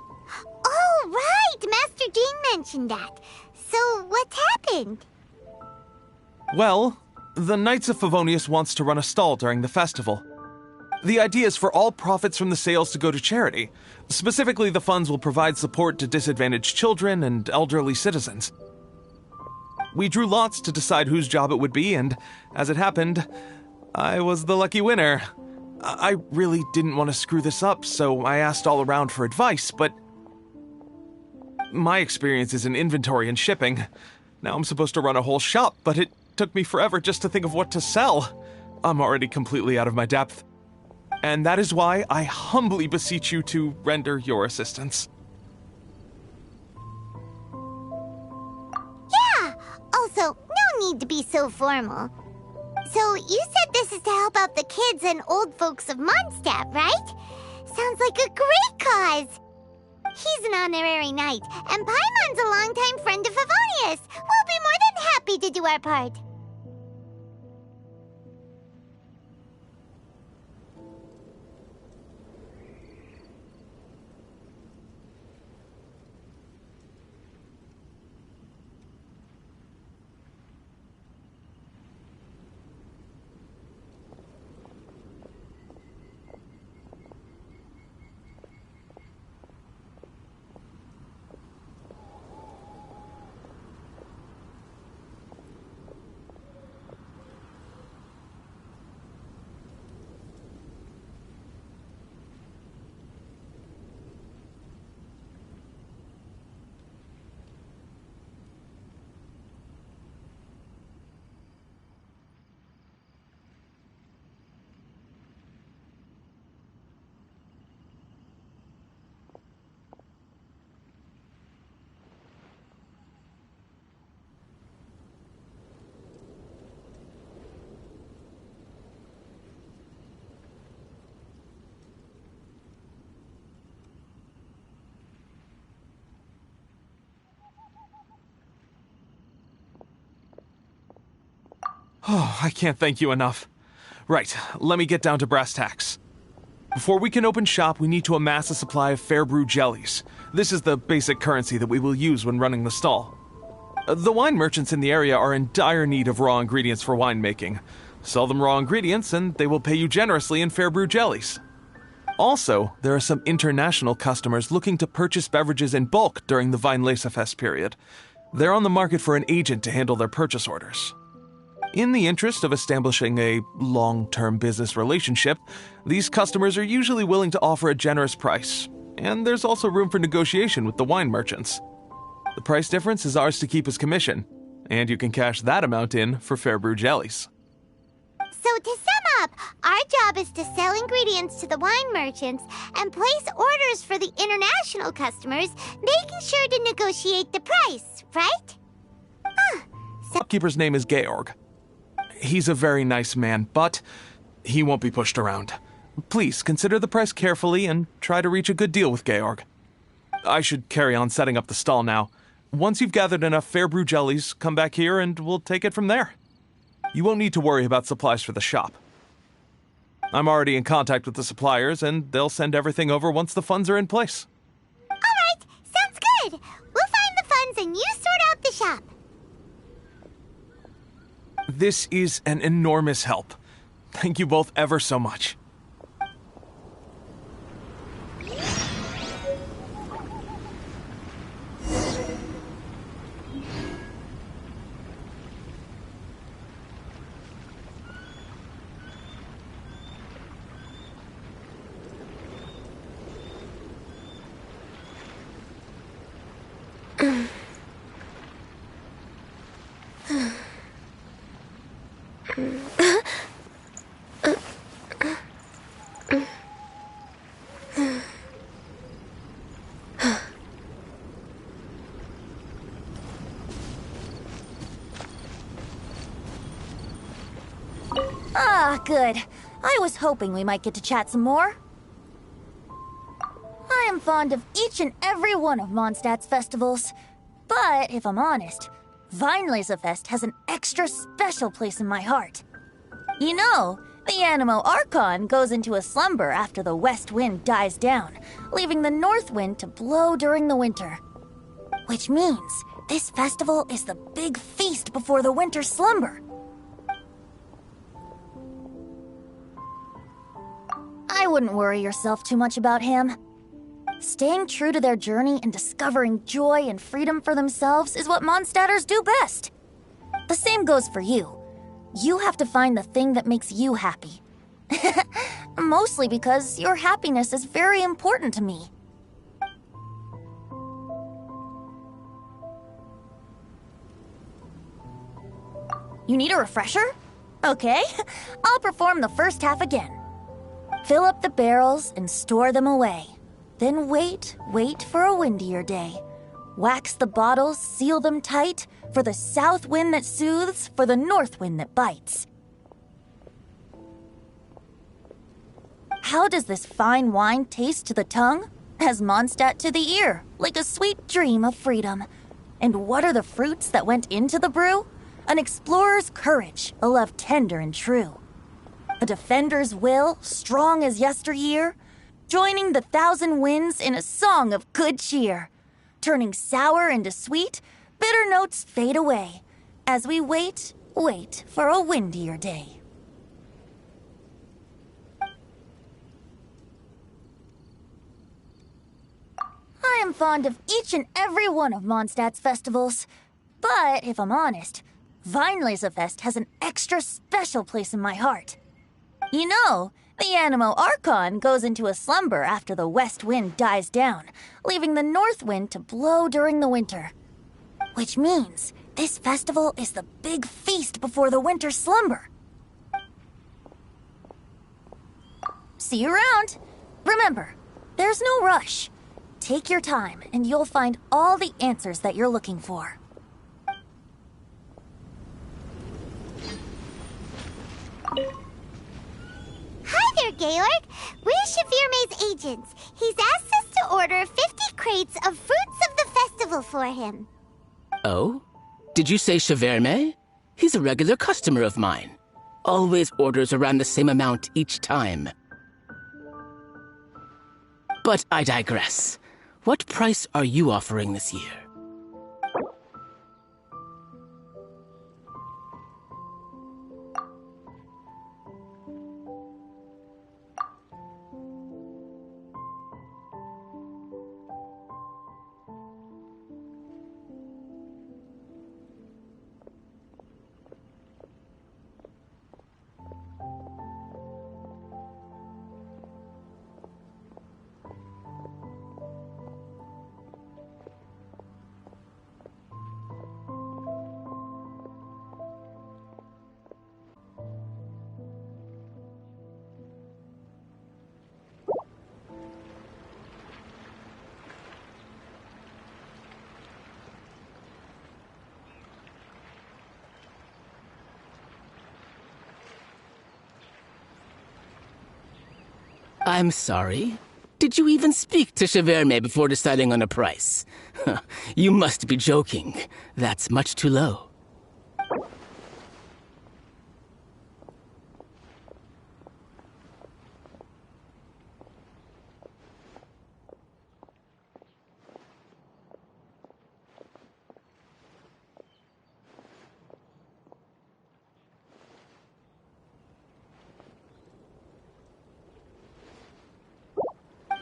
Oh, right! Master Jean mentioned that. So, what's happened? Well, the Knights of Favonius wants to run a stall during the festival. The idea is for all profits from the sales to go to charity. Specifically, the funds will provide support to disadvantaged children and elderly citizens. We drew lots to decide whose job it would be, and as it happened, I was the lucky winner. I really didn't want to screw this up, so I asked all around for advice, but my experience is in inventory and shipping. Now I'm supposed to run a whole shop, but it took me forever just to think of what to sell. I'm already completely out of my depth. And that is why I humbly beseech you to render your assistance. need to be so formal. So, you said this is to help out the kids and old folks of Mondstadt, right? Sounds like a great cause! He's an honorary knight, and Paimon's a longtime friend of Favonius. We'll be more than happy to do our part. Oh, I can't thank you enough. Right, let me get down to brass tacks. Before we can open shop, we need to amass a supply of fair brew jellies. This is the basic currency that we will use when running the stall. The wine merchants in the area are in dire need of raw ingredients for winemaking. Sell them raw ingredients and they will pay you generously in fair brew jellies. Also, there are some international customers looking to purchase beverages in bulk during the Weinlesefest period. They're on the market for an agent to handle their purchase orders. In the interest of establishing a long-term business relationship, these customers are usually willing to offer a generous price, and there's also room for negotiation with the wine merchants. The price difference is ours to keep as commission, and you can cash that amount in for fair brew jellies. So to sum up, our job is to sell ingredients to the wine merchants and place orders for the international customers, making sure to negotiate the price, right? The shopkeeper's name is Georg. He's a very nice man, but he won't be pushed around. Please consider the price carefully and try to reach a good deal with Georg. I should carry on setting up the stall now. Once you've gathered enough fair brew jellies, come back here and we'll take it from there. You won't need to worry about supplies for the shop. I'm already in contact with the suppliers, and they'll send everything over once the funds are in place. All right, sounds good. We'll find the funds and you sort out the shop. This is an enormous help. Thank you both ever so much. Ah, good. I was hoping we might get to chat some more. I am fond of each and every one of Mondstadt's festivals. But, if I'm honest, Weinlesefest has an extra special place in my heart. You know, the Animo Archon goes into a slumber after the west wind dies down, leaving the north wind to blow during the winter. Which means this festival is the big feast before the winter slumber. I wouldn't worry yourself too much about him. Staying true to their journey and discovering joy and freedom for themselves is what Mondstadters do best. The same goes for you. You have to find the thing that makes you happy. Mostly because your happiness is very important to me. You need a refresher? Okay, I'll perform the first half again. Fill up the barrels and store them away. Then wait for a windier day. Wax the bottles, seal them tight, for the south wind that soothes, for the north wind that bites. How does this fine wine taste to the tongue? As Mondstadt to the ear, like a sweet dream of freedom. And what are the fruits that went into the brew? An explorer's courage, a love tender and true. A defender's will, strong as yesteryear, joining the thousand winds in a song of good cheer. Turning sour into sweet, bitter notes fade away, as we wait for a windier day. I am fond of each and every one of Mondstadt's festivals. But if I'm honest, Weinlesefest has an extra special place in my heart. You know, the Animo Archon goes into a slumber after the west wind dies down, leaving the north wind to blow during the winter. Which means this festival is the big feast before the winter slumber. See you around. Remember, there's no rush. Take your time, and you'll find all the answers that you're looking for. Hi there, Georg. We're Shavirme's agents. He's asked us to order 50 crates of fruits of the festival for him. Oh? Did you say Shavirme? He's a regular customer of mine. Always orders around the same amount each time. But I digress. What price are you offering this year? I'm sorry. Did you even speak to Shavirme before deciding on a price? You must be joking. That's much too low.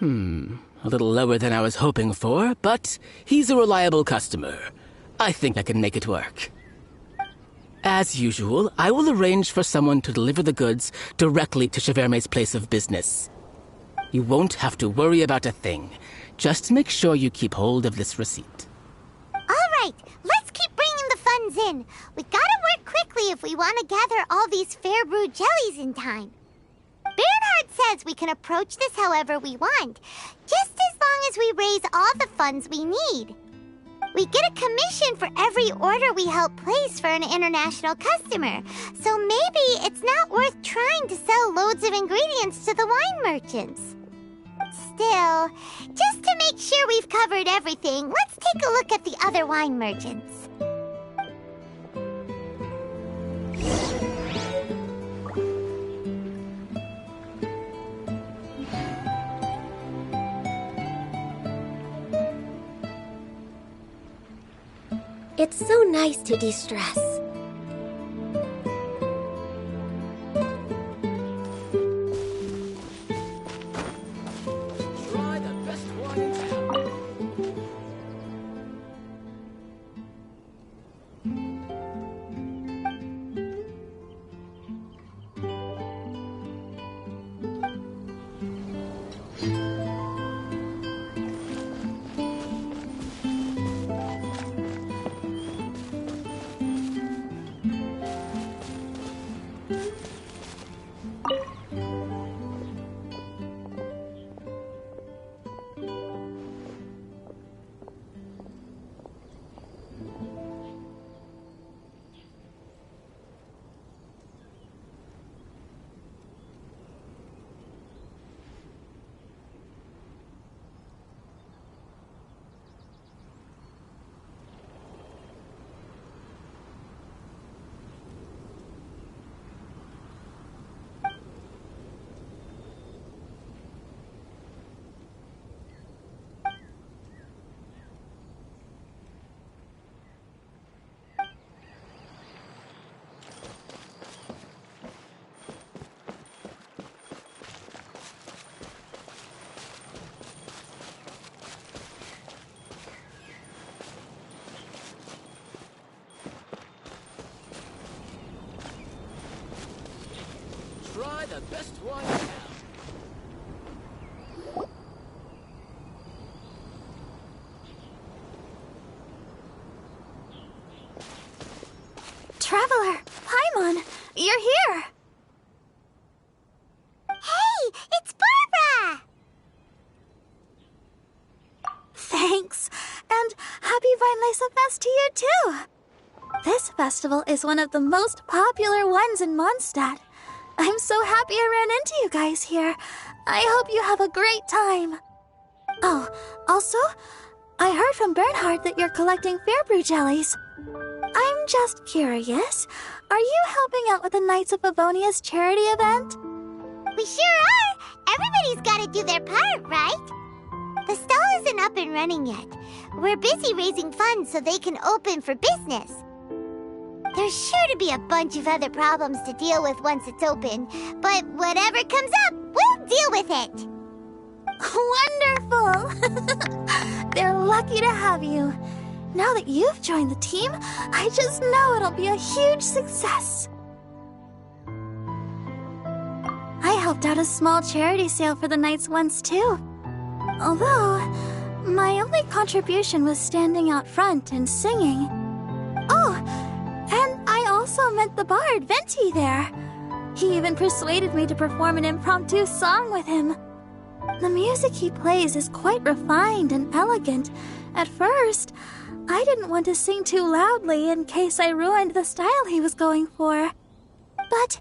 A little lower than I was hoping for, but he's a reliable customer. I think I can make it work. As usual, I will arrange for someone to deliver the goods directly to Shavirme's place of business. You won't have to worry about a thing. Just make sure you keep hold of this receipt. All right, let's keep bringing the funds in. We gotta work quickly if we want to gather all these fair brewed jellies in time. Bernhard says we can approach this however we want, just as long as we raise all the funds we need. We get a commission for every order we help place for an international customer, so maybe it's not worth trying to sell loads of ingredients to the wine merchants. Still, just to make sure we've covered everything, let's take a look at the other wine merchants. It's so nice to de-stress. Try the best wine in town. try the best wine in town. Traveler, Paimon, you're here! Hey, it's Barbara! Thanks, and happy Vinelesa Fest to you too! This festival is one of the most popular ones in Mondstadt. I'm so happy I ran into you guys here. I hope you have a great time. Oh, also, I heard from Bernhard that you're collecting Fairbrew jellies. I'm just curious, are you helping out with the Knights of Favonia's charity event? We sure are! Everybody's gotta do their part, right? The stall isn't up and running yet. We're busy raising funds so they can open for business. There's sure to be a bunch of other problems to deal with once it's open, but whatever comes up, we'll deal with it. Wonderful! They're lucky to have you. Now that you've joined the team, I just know it'll be a huge success. I helped out a small charity sale for the Knights once too. Although, my only contribution was standing out front and singing. Oh, and I also met the bard, Venti, there. He even persuaded me to perform an impromptu song with him. The music he plays is quite refined and elegant. At first, I didn't want to sing too loudly in case I ruined the style he was going for. But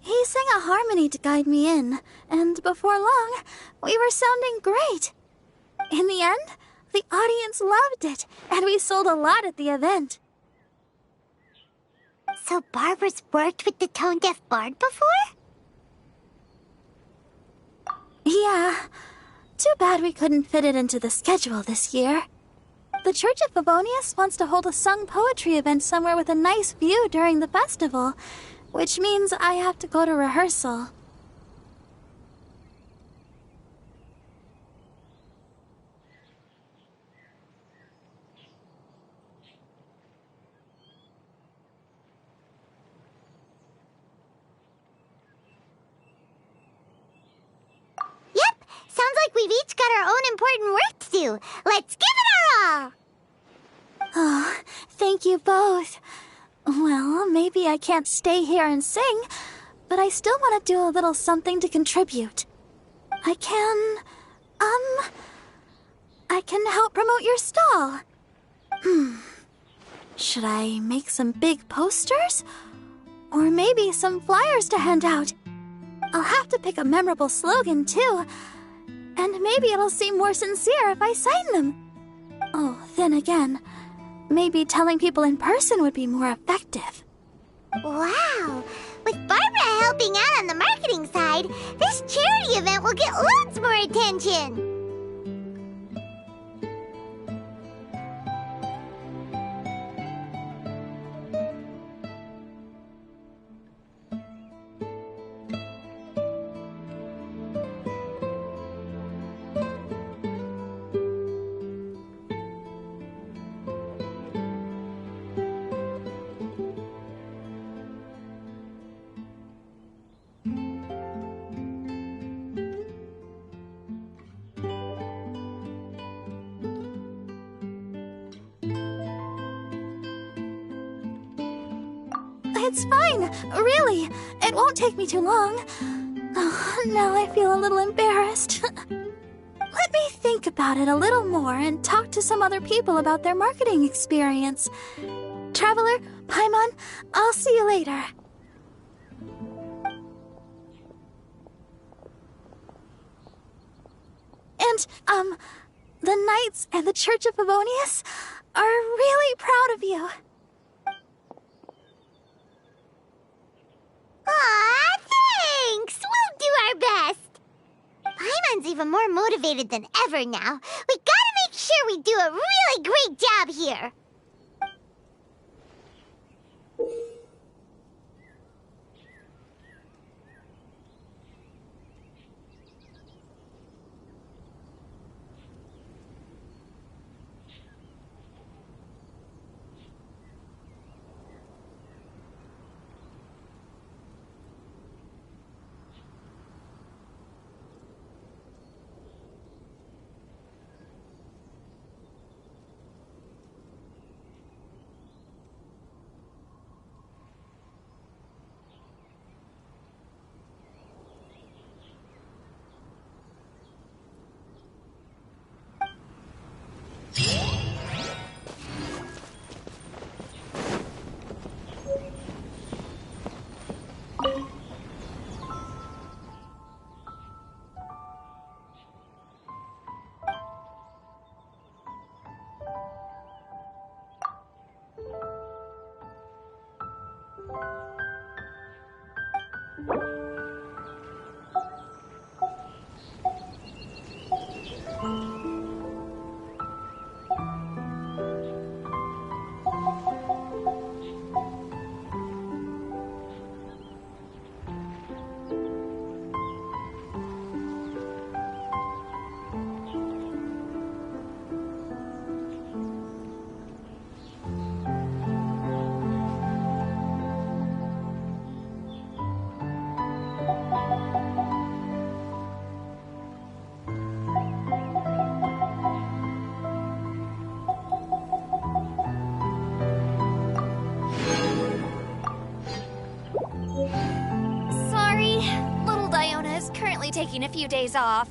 he sang a harmony to guide me in, and before long, we were sounding great. In the end, the audience loved it, and we sold a lot at the event. So Barbara's worked with the tone-deaf bard before? Yeah. Too bad we couldn't fit it into the schedule this year. The Church of Favonius wants to hold a sung poetry event somewhere with a nice view during the festival, which means I have to go to rehearsal. Yep, sounds like we've each got our own important work to do. Let's give it our all! Oh, thank you both. Well, maybe I can't stay here and sing, but I still want to do a little something to contribute. I can help promote your stall. Should I make some big posters? Or maybe some flyers to hand out? I'll have to pick a memorable slogan, too. And maybe it'll seem more sincere if I sign them. Oh, then again, maybe telling people in person would be more effective. Wow! With Barbara helping out on the marketing side, this charity event will get loads more attention! It's fine, really. It won't take me too long. Oh, now I feel a little embarrassed. Let me think about it a little more and talk to some other people about their marketing experience. Traveler, Paimon, I'll see you later. And, the Knights and the Church of Favonius are really proud of you. Aw, thanks! We'll do our best! Paimon's even more motivated than ever now. We gotta make sure we do a really great job here! only taking a few days off.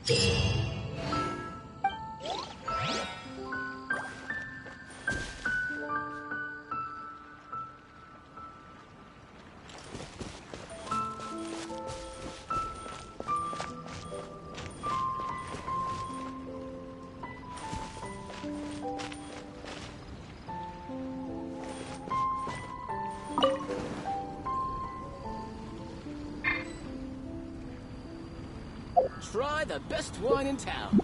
Try the best wine in town.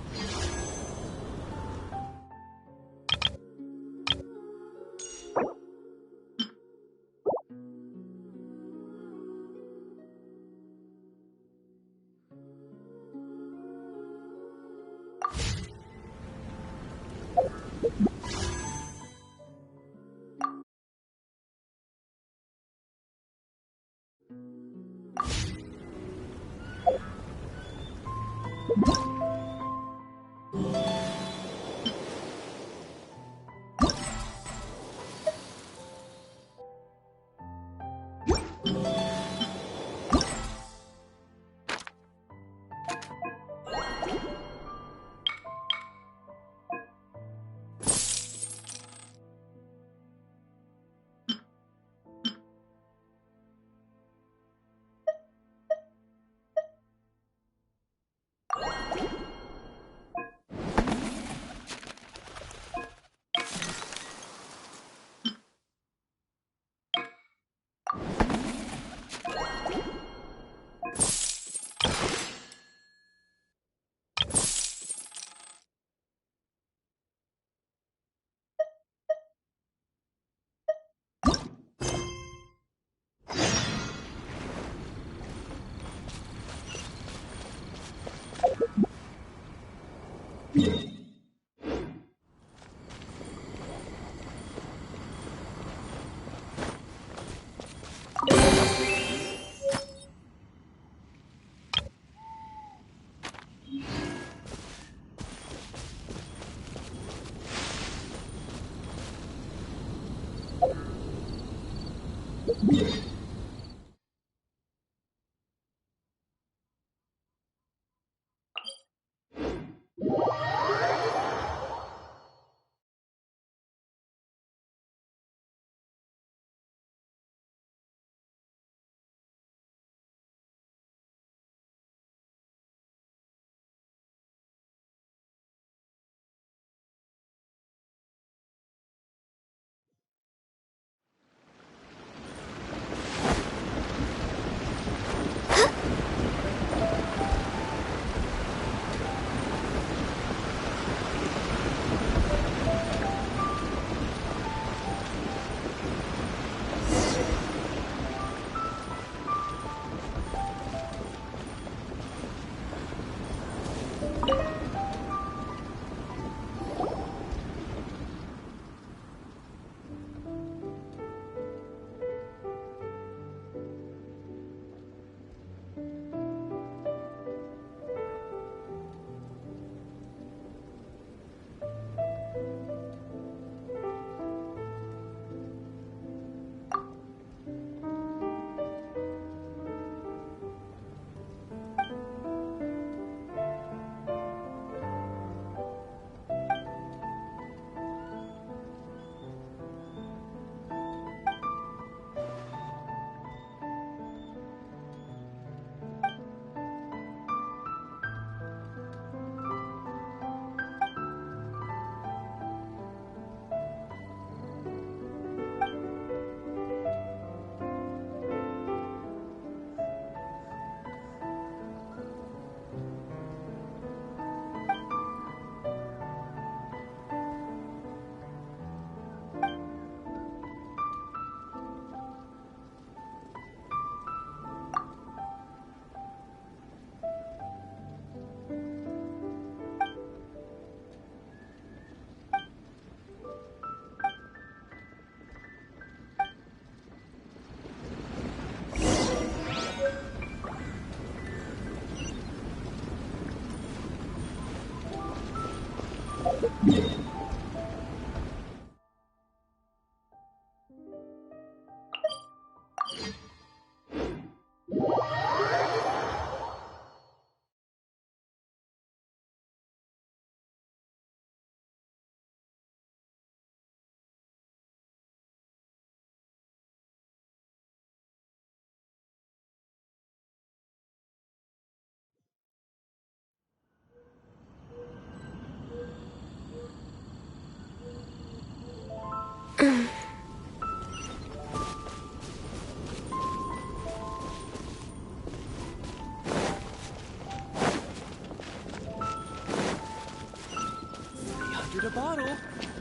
$100 a bottle.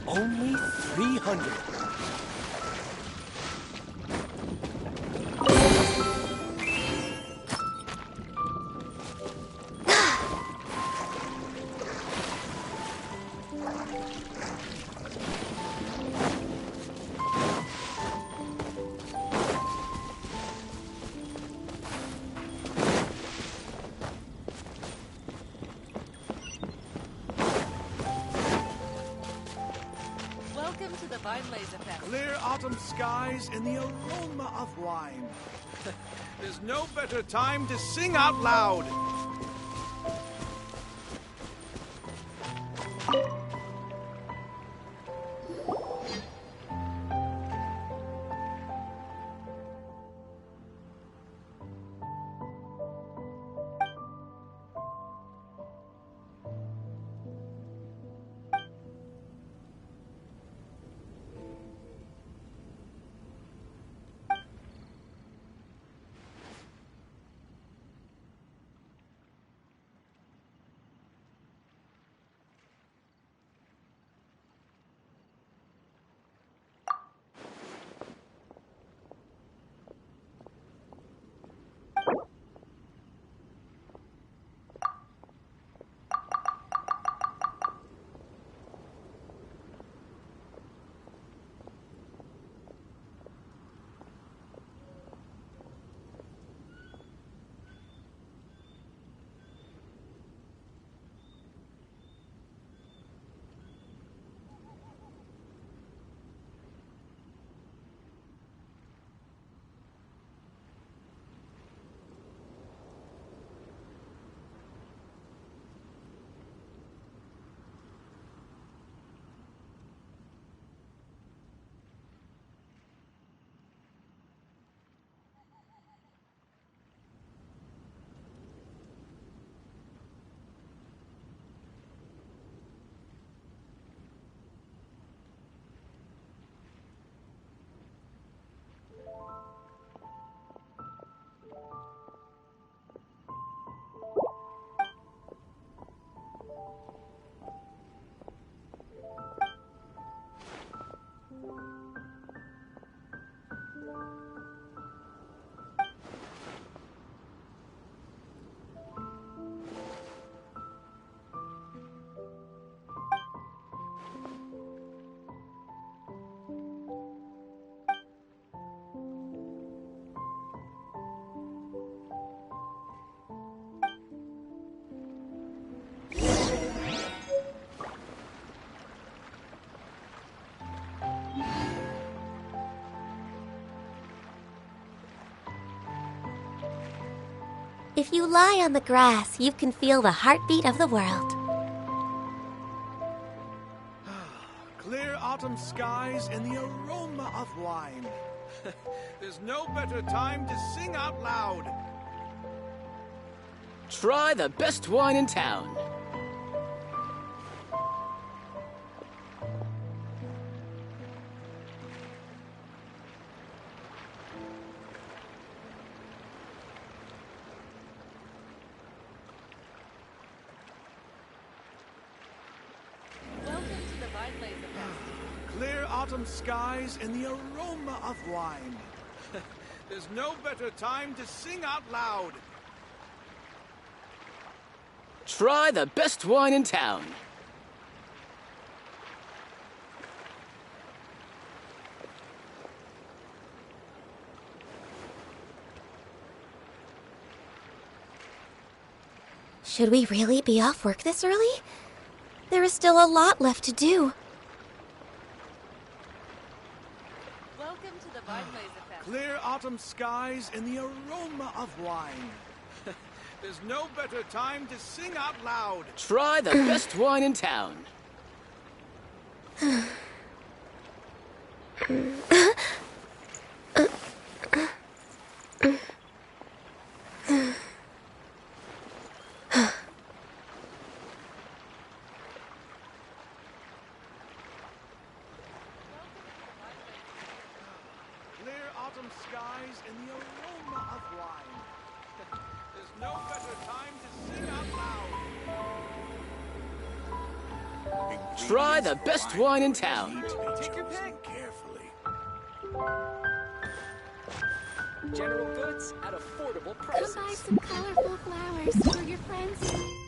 Only 300. Welcome to the Vine Laser Fest. Clear autumn skies and the aroma of wine. There's no better time to sing out loud. If you lie on the grass, you can feel the heartbeat of the world. Clear autumn skies and the aroma of wine. There's no better time to sing out loud. Try the best wine in town. Clear autumn skies and the aroma of wine. There's no better time to sing out loud. Try the best wine in town. Should we really be off work this early? There is still a lot left to do. Welcome to the Vine Laser Fest. Clear autumn skies and the aroma of wine. There's no better time to sing out loud. Try the best wine in town. Clear autumn skies and the aroma of wine. There's no better time to sing out loud. Try the best wine in town. Take your pick carefully. General goods at affordable prices. Come buy some colorful flowers for your friends.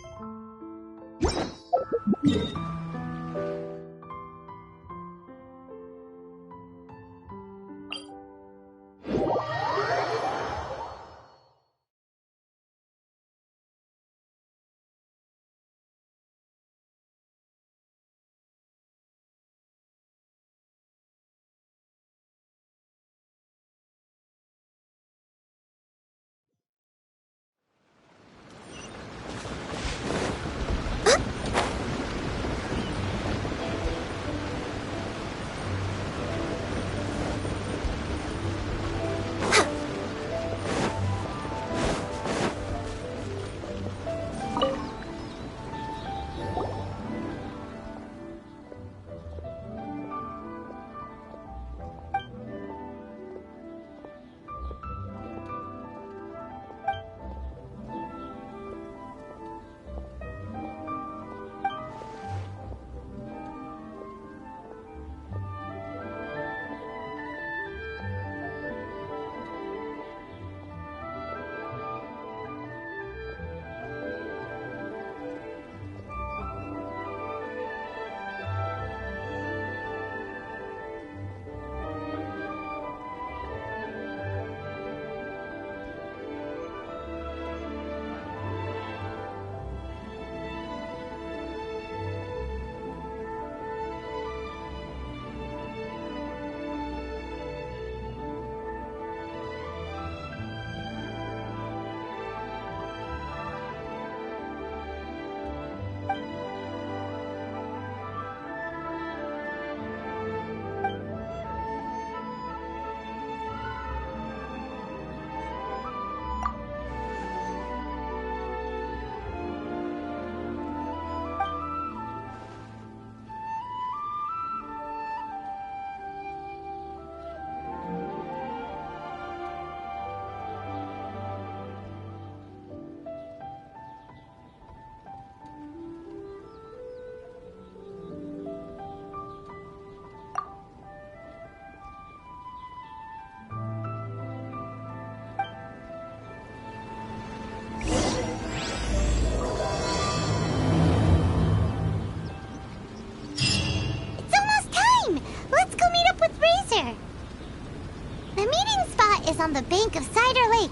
is on the bank of Cider Lake.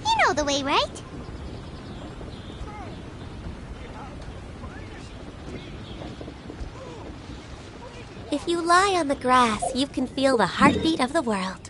You know the way, right? If you lie on the grass, you can feel the heartbeat of the world.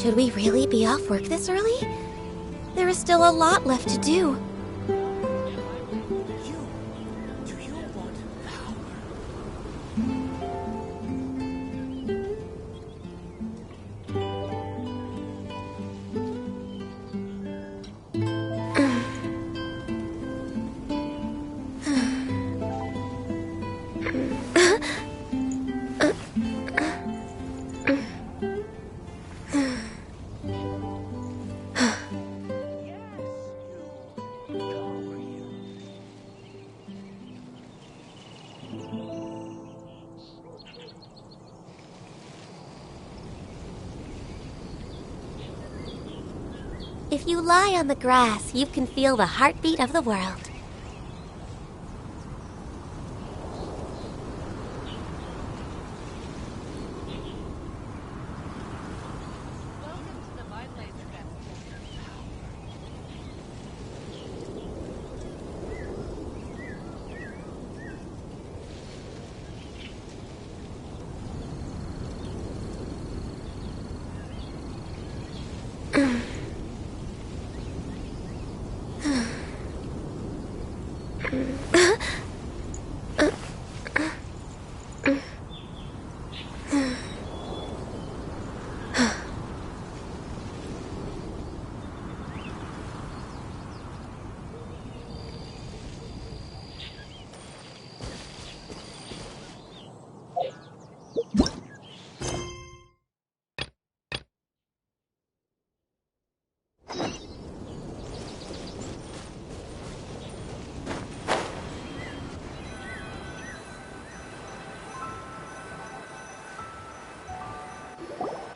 Should we really be off work this early? There is still a lot left to do. If you lie on the grass, you can feel the heartbeat of the world. Welcome to the Vine Laser Fest.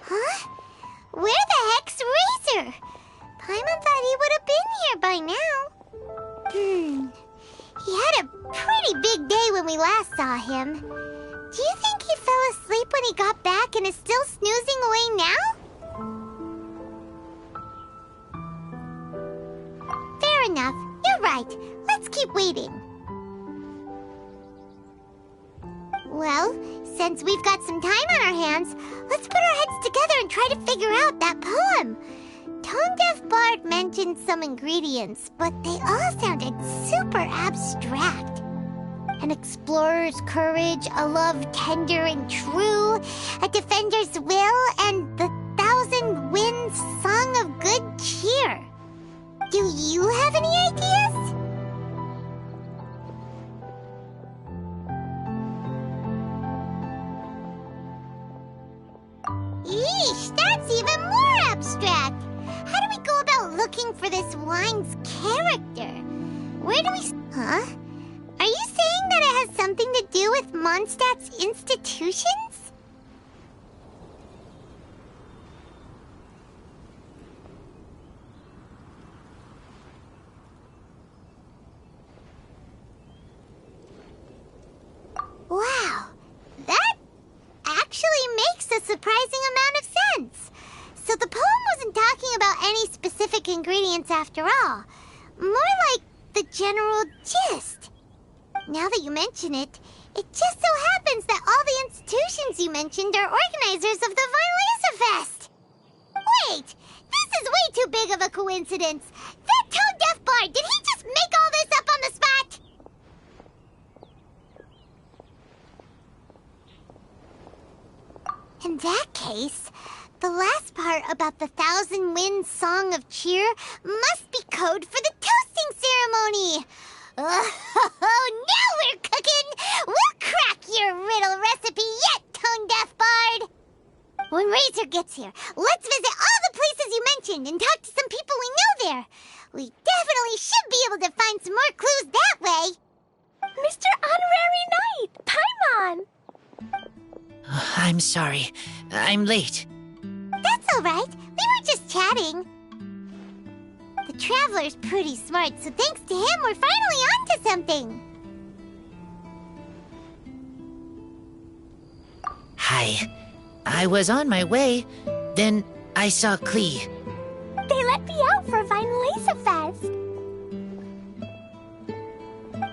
Huh? Where the heck's Razor? Paimon thought he would have been here by now. He had a pretty big day when we last saw him. Do you think he fell asleep when he got back and is still snoozing away now? Fair enough. You're right. Let's keep waiting. Well, since we've got some time on our hands, let's put our heads together and try to figure out that poem. Tone Deaf Bard mentioned some ingredients, but they all sounded super abstract. An explorer's courage, a love tender and true, a defender's will, and the thousand winds song of good cheer. Do you have any ideas? Eesh, that's even more abstract. How do we go about looking for this wine's character? Where do we... Huh? Are you saying that it has something to do with Mondstadt's institutions? Wow, that actually makes a surprising amount of sense. So the poem wasn't talking about any specific ingredients after all. More like the general gist. Now that you mention it, it just so happens that all the institutions you mentioned are organizers of the Vine Laser Fest. Wait, this is way too big of a coincidence. That Tone Deaf Bard, did he just make all this up on the spot? In that case, the last part about the Thousand Winds Song of Cheer must be code for the toasting ceremony. Oh, now we're cooking! We'll crack your riddle recipe yet, Tone Deaf Bard! When Razor gets here, let's visit all the places you mentioned and talk to some people we know there. We definitely should be able to find some more clues that way. Mr. Honorary Knight, Paimon! I'm sorry. I'm late. That's all right. We were just chatting. The Traveler's pretty smart, so thanks to him, we're finally onto something. Hi. I was on my way. Then I saw Klee. They let me out for Vine Laser Fest.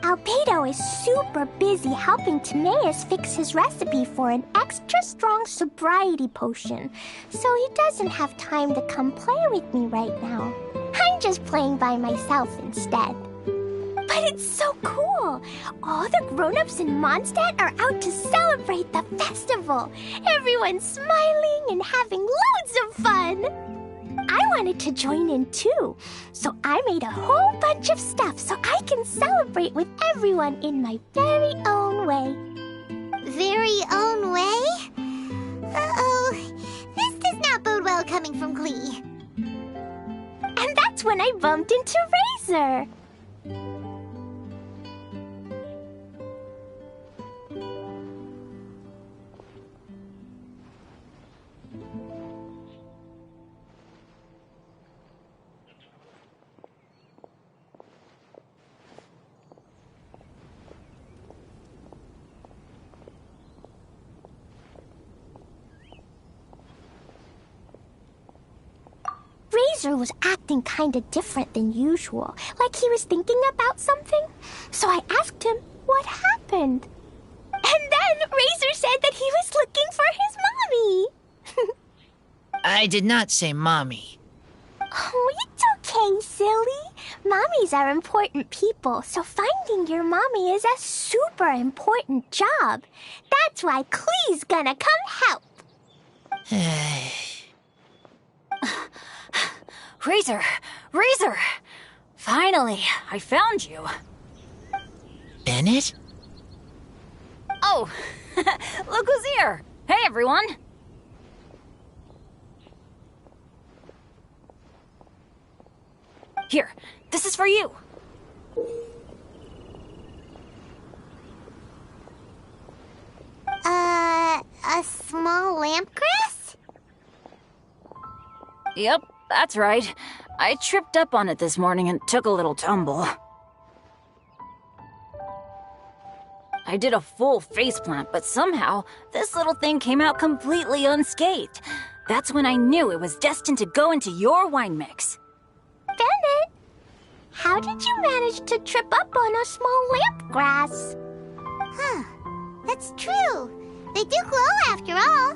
Albedo is super busy helping Timaeus fix his recipe for an extra strong sobriety potion, so he doesn't have time to come play with me right now. I'm just playing by myself instead. But it's so cool! All the grown-ups in Mondstadt are out to celebrate the festival. Everyone's smiling and having loads of fun. I wanted to join in too, so I made a whole bunch of stuff so I can celebrate with everyone in my very own way. Very own way? Uh-oh. This does not bode well coming from Klee. And that's when I bumped into Razor. Razor was acting kinda different than usual, like he was thinking about something. So I asked him what happened. And then Razor said that he was looking for his mommy. I did not say mommy. Oh, it's okay, silly. Mommies are important people, so finding your mommy is a super important job. That's why Klee's gonna come help. Razor! Razor! Finally, I found you. Bennett? Oh, look who's here! Hey, everyone! Here, this is for you. A small lampgrass? Yep, that's right. I tripped up on it this morning and took a little tumble. I did a full faceplant, but somehow this little thing came out completely unscathed. That's when I knew it was destined to go into your wine mix. Bennett, how did you manage to trip up on a small lampgrass? Huh, that's true. They do glow after all.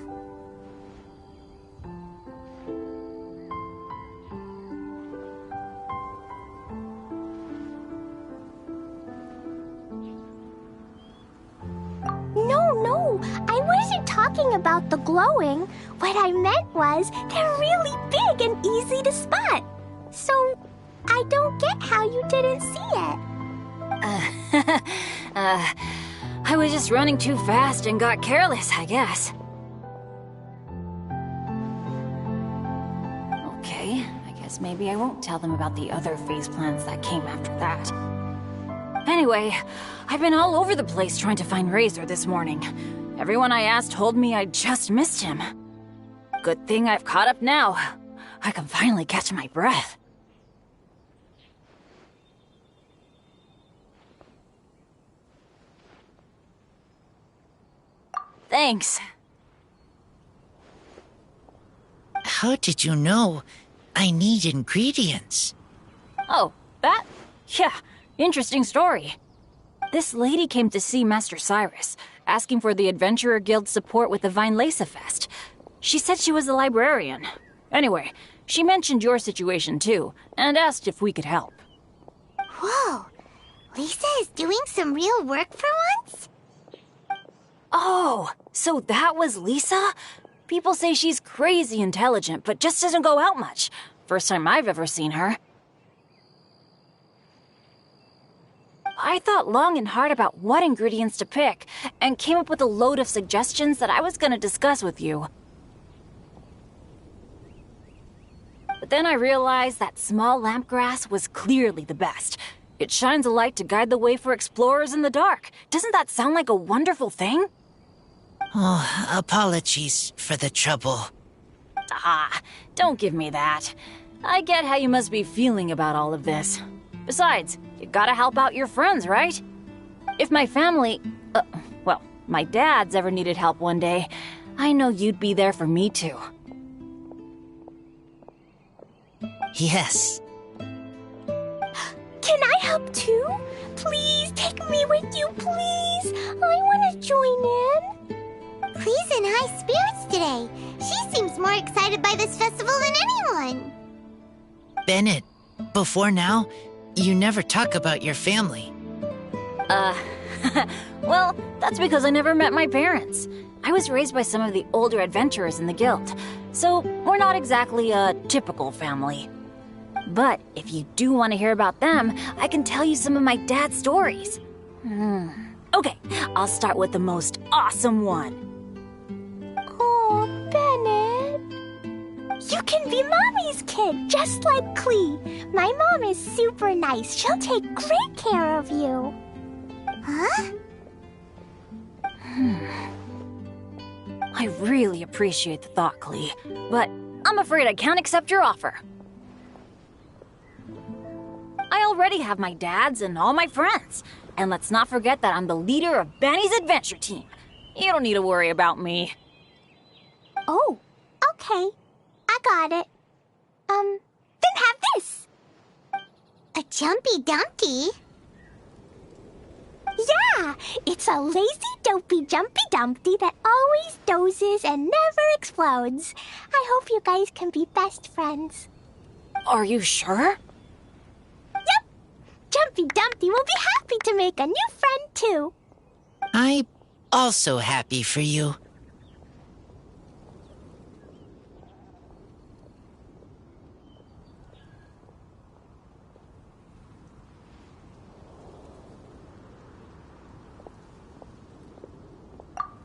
No, I wasn't talking about the glowing. What I meant was they're really big and easy to spot. So, I don't get how you didn't see it. I was just running too fast and got careless, I guess. Okay, I guess maybe I won't tell them about the other faceplants that came after that. Anyway, I've been all over the place trying to find Razor this morning. Everyone I asked told me I just missed him. Good thing I've caught up now. I can finally catch my breath. Thanks. How did you know I need ingredients? Oh, that? Yeah, interesting story. This lady came to see Master Cyrus, asking for the Adventurer Guild's support with the Vinelesa Fest. She said she was a librarian. Anyway, she mentioned your situation too, and asked if we could help. Whoa, Lisa is doing some real work for once? Oh, so that was Lisa? People say she's crazy intelligent, but just doesn't go out much. First time I've ever seen her. I thought long and hard about what ingredients to pick, and came up with a load of suggestions that I was going to discuss with you. But then I realized that small lampgrass was clearly the best. It shines a light to guide the way for explorers in the dark. Doesn't that sound like a wonderful thing? Oh, apologies for the trouble. Ah, don't give me that. I get how you must be feeling about all of this. Besides, you gotta help out your friends, right? If my family, well, my dad's ever needed help one day, I know you'd be there for me too. Yes. Can I help too? Please take me with you, please. I want to join in. Klee's in high spirits today. She seems more excited by this festival than anyone. Bennett, before now, you never talk about your family. Well, that's because I never met my parents. I was raised by some of the older adventurers in the guild, so we're not exactly a typical family. But if you do want to hear about them, I can tell you some of my dad's stories. Okay, I'll start with the most awesome one. Oh, Bennett. You can be Mommy's kid, just like Klee. My mom is super nice. She'll take great care of you. Huh? I really appreciate the thought, Klee, but I'm afraid I can't accept your offer. I already have my dad's and all my friends. And let's not forget that I'm the leader of Benny's adventure team. You don't need to worry about me. Oh, okay. I got it. Then have this. A Jumpy Dumpty? Yeah, it's a lazy, dopey, jumpy dumpty that always dozes and never explodes. I hope you guys can be best friends. Are you sure? Yep. Jumpy Dumpty will be happy to make a new friend, too. I'm also happy for you.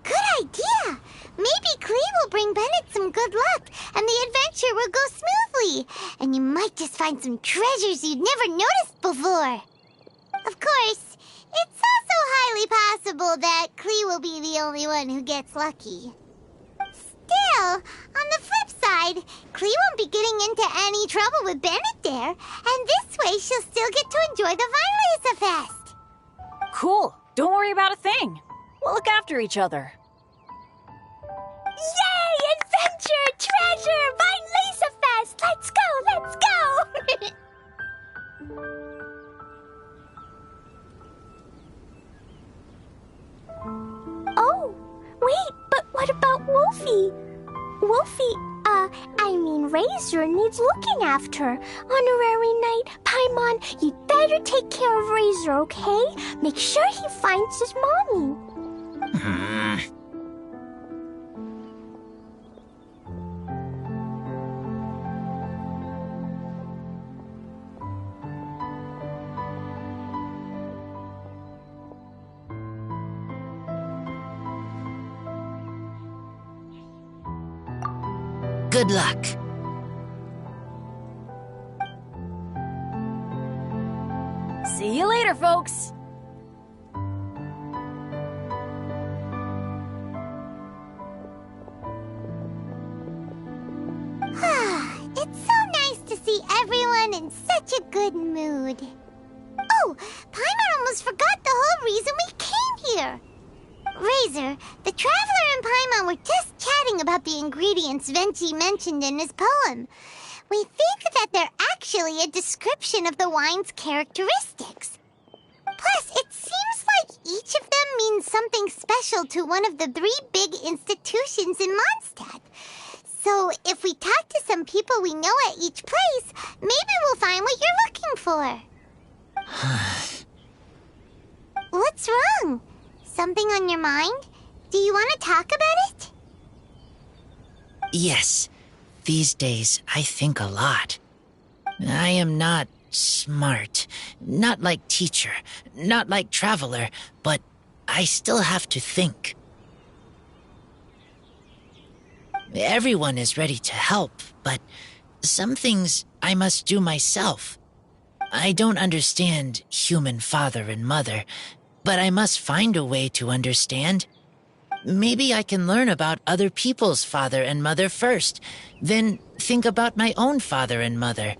Good idea! Maybe Klee will bring Bennett some good luck, and the adventure will go smoothly. And you might just find some treasures you'd never noticed before. Of course, it's also highly possible that Klee will be the only one who gets lucky. Still, on the flip side, Klee won't be getting into any trouble with Bennett there, and this way she'll still get to enjoy the Vine Laser Fest. Cool. Don't worry about a thing. We'll look after each other. Yay! Adventure! Treasure! Vine Laser Fest! Let's go! Let's go! Oh, wait, but what about Wolfie? Razor needs looking after. Honorary Knight, Paimon, you'd better take care of Razor, okay? Make sure he finds his mommy. Good luck. See you later, folks. It's so nice to see everyone in such a good mood. Oh, Paimon almost forgot the whole reason we came here. Razor, the Traveler and Paimon were just chatting about the ingredients Venti mentioned in his poem. We think that they're actually a description of the wine's characteristics. Plus, it seems like each of them means something special to one of the 3 big institutions in Mondstadt. So, if we talk to some people we know at each place, maybe we'll find what you're looking for. What's wrong? Something on your mind? Do you want to talk about it? Yes. These days, I think a lot. I am not smart. Not like teacher. Not like traveler. But I still have to think. Everyone is ready to help, but some things I must do myself. I don't understand human father and mother, but I must find a way to understand. Maybe I can learn about other people's father and mother first, then think about my own father and mother.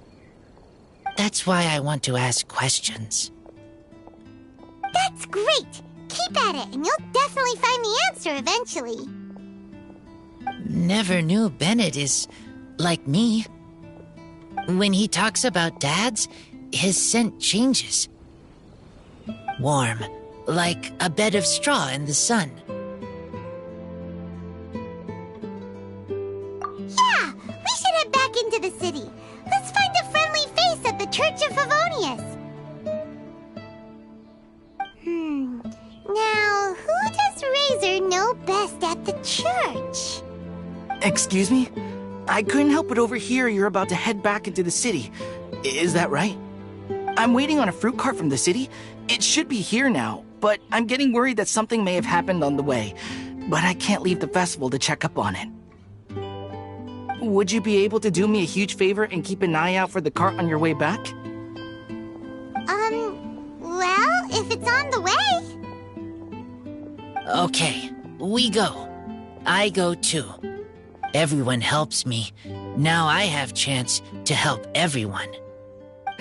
That's why I want to ask questions. That's great! Keep at it, and you'll definitely find the answer eventually. Never knew Bennett is like me. When he talks about dads, his scent changes. Warm, like a bed of straw in the sun. Yeah, we should head back into the city. Let's find a friendly face at the Church of Favonius. Now, who does Razor know best at the church? Excuse me? I couldn't help but overhear you're about to head back into the city. Is that right? I'm waiting on a fruit cart from the city. It should be here now, but I'm getting worried that something may have happened on the way. But I can't leave the festival to check up on it. Would you be able to do me a huge favor and keep an eye out for the cart on your way back? Well, if it's on the way. Okay, we go. I go too. Everyone helps me. Now I have chance to help everyone.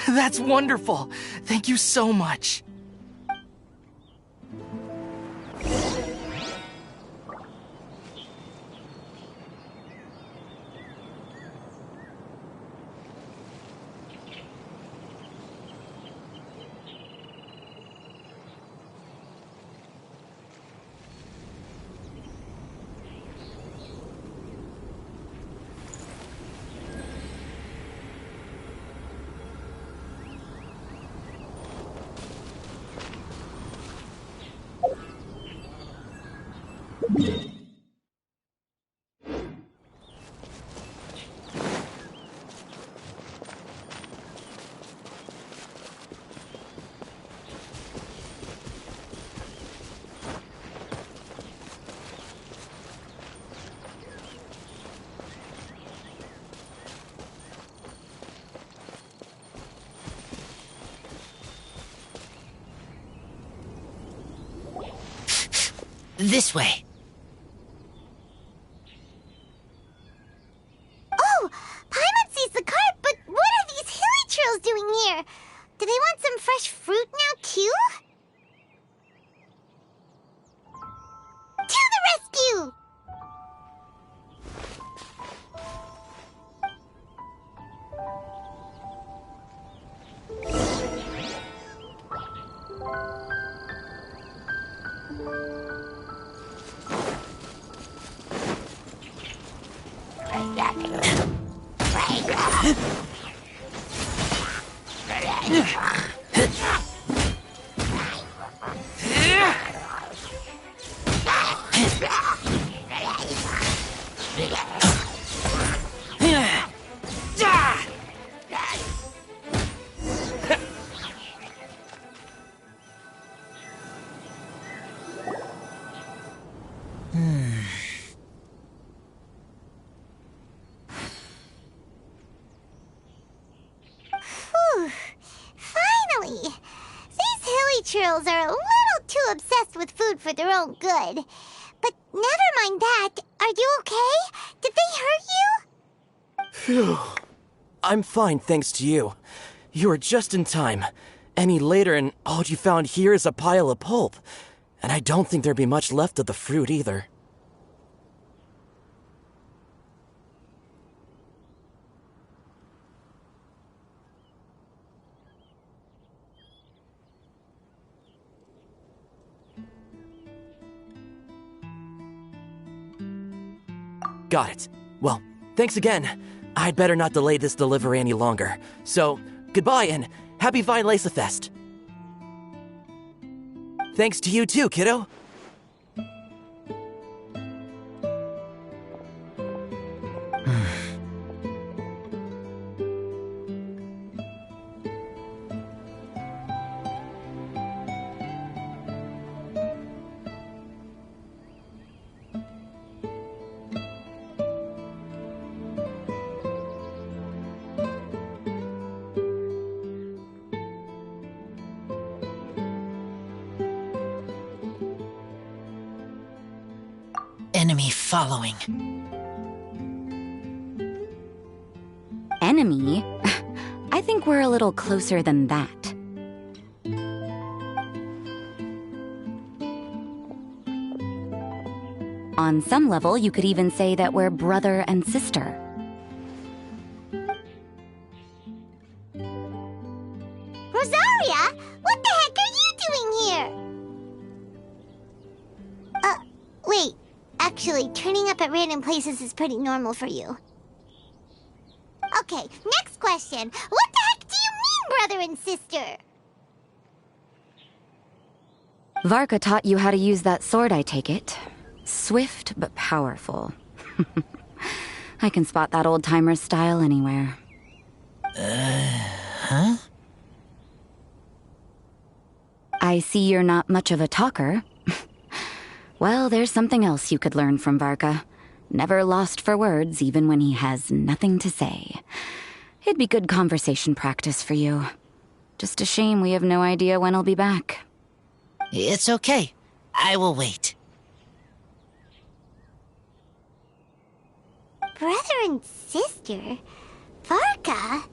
That's wonderful. Thank you so much. This way. Oh! Paimon sees the cart, but what are these hilly trills doing here? Do they want some fresh fruit now, too? To the rescue! Whew. Finally! These hilly trills are a little too obsessed with food for their own good. But never mind that. Are you okay? Did they hurt you? Phew. I'm fine, thanks to you. You were just in time. Any later and all you found here is a pile of pulp. And I don't think there'd be much left of the fruit either. Got it. Well, thanks again. I'd better not delay this delivery any longer. So, goodbye and happy Vine Lace Fest. Thanks to you too, kiddo. Enemy following. Enemy? I think we're a little closer than that. On some level, you could even say that we're brother and sister. Rosaria? What the heck are you doing here? Wait. Actually, turning up at random places is pretty normal for you. Okay, next question. What the heck do you mean, brother and sister? Varka taught you how to use that sword, I take it. Swift but powerful. I can spot that old-timer's style anywhere. Huh? I see you're not much of a talker. Well, there's something else you could learn from Varka. Never lost for words, even when he has nothing to say. It'd be good conversation practice for you. Just a shame we have no idea when he'll be back. It's okay. I will wait. Brother and sister? Varka?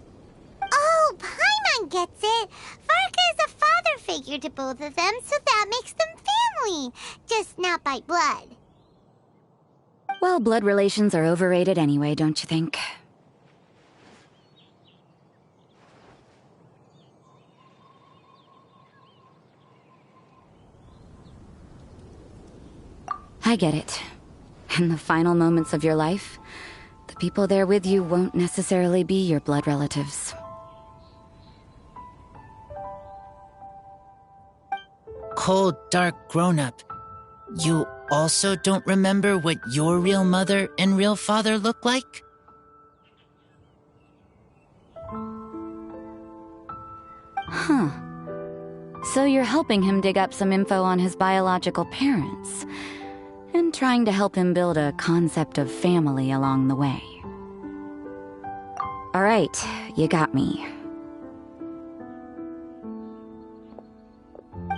Oh, Paimon gets it. Varka is a father figure to both of them, so that makes them family. Just not by blood. Well, blood relations are overrated anyway, don't you think? I get it. In the final moments of your life, the people there with you won't necessarily be your blood relatives. Cold, dark grown-up. You also don't remember what your real mother and real father look like? Huh. So you're helping him dig up some info on his biological parents, and trying to help him build a concept of family along the way. All right, you got me.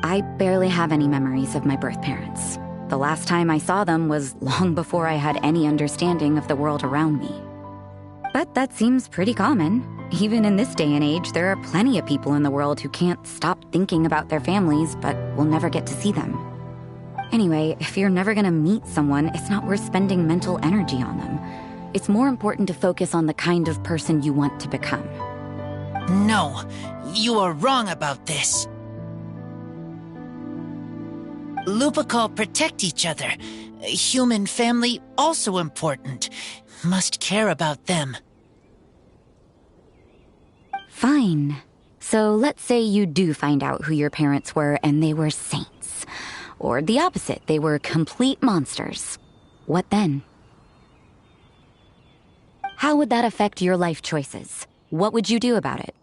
I barely have any memories of my birth parents. The last time I saw them was long before I had any understanding of the world around me. But that seems pretty common. Even in this day and age, there are plenty of people in the world who can't stop thinking about their families, but will never get to see them. Anyway, if you're never gonna meet someone, it's not worth spending mental energy on them. It's more important to focus on the kind of person you want to become. No, you are wrong about this. Lupical protect each other. Human family also important. Must care about them. Fine. So let's say you do find out who your parents were and they were saints. Or the opposite, they were complete monsters. What then? How would that affect your life choices? What would you do about it?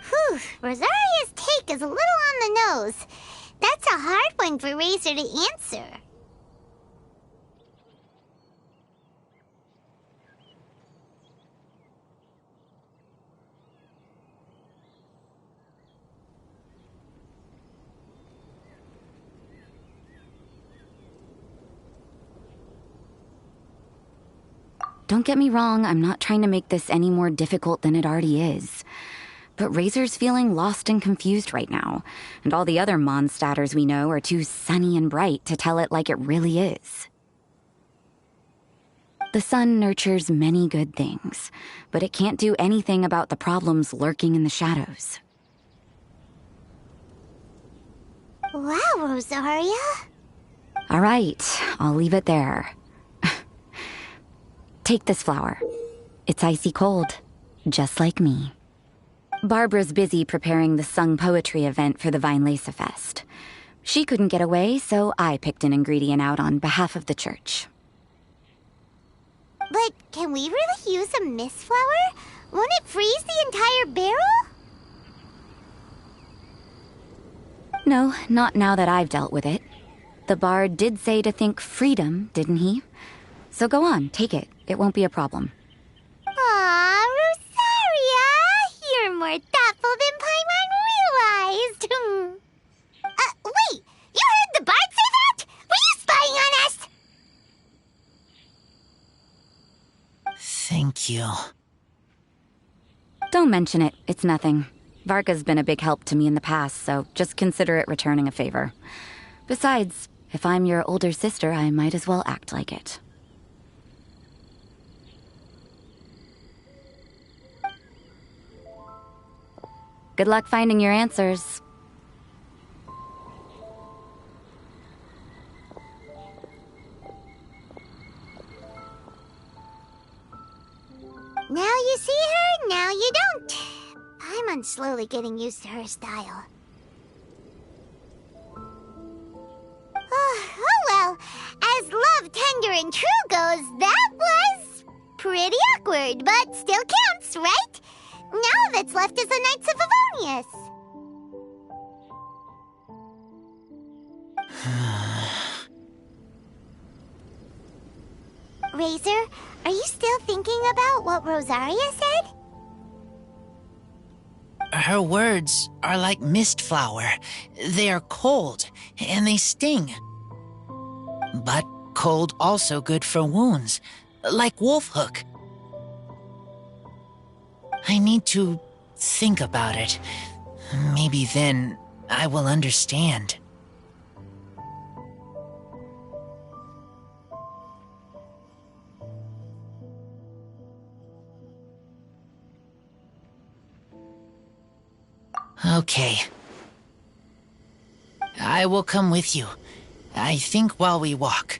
Whew, Rosaria's take is a little on the nose. That's a hard one for Razor to answer. Don't get me wrong, I'm not trying to make this any more difficult than it already is. But Razor's feeling lost and confused right now, and all the other Mondstadters we know are too sunny and bright to tell it like it really is. The sun nurtures many good things, but it can't do anything about the problems lurking in the shadows. Wow, Rosaria. All right, I'll leave it there. Take this flower. It's icy cold, just like me. Barbara's busy preparing the sung poetry event for the Vinelesa Fest. She couldn't get away, so I picked an ingredient out on behalf of the church. But can we really use a mist flower? Won't it freeze the entire barrel? No, not now that I've dealt with it. The bard did say to think freedom, didn't he? So go on, take it. It won't be a problem. Aw, Rosaria! You're more thoughtful than Paimon realized. Wait! You heard the bard say that? Were you spying on us? Thank you. Don't mention it. It's nothing. Varka's been a big help to me in the past, so just consider it returning a favor. Besides, if I'm your older sister, I might as well act like it. Good luck finding your answers. Now you see her, now you don't. Paimon's slowly getting used to her style. Oh well, as love, tender, and true goes, that was pretty awkward, but still counts, right? Now that's left is the Knights of Favonius. Razor, are you still thinking about what Rosaria said? Her words are like mist flower. They are cold, and they sting. But cold also good for wounds, like Wolfhook. I need to think about it. Maybe then I will understand. Okay. I will come with you. I think while we walk.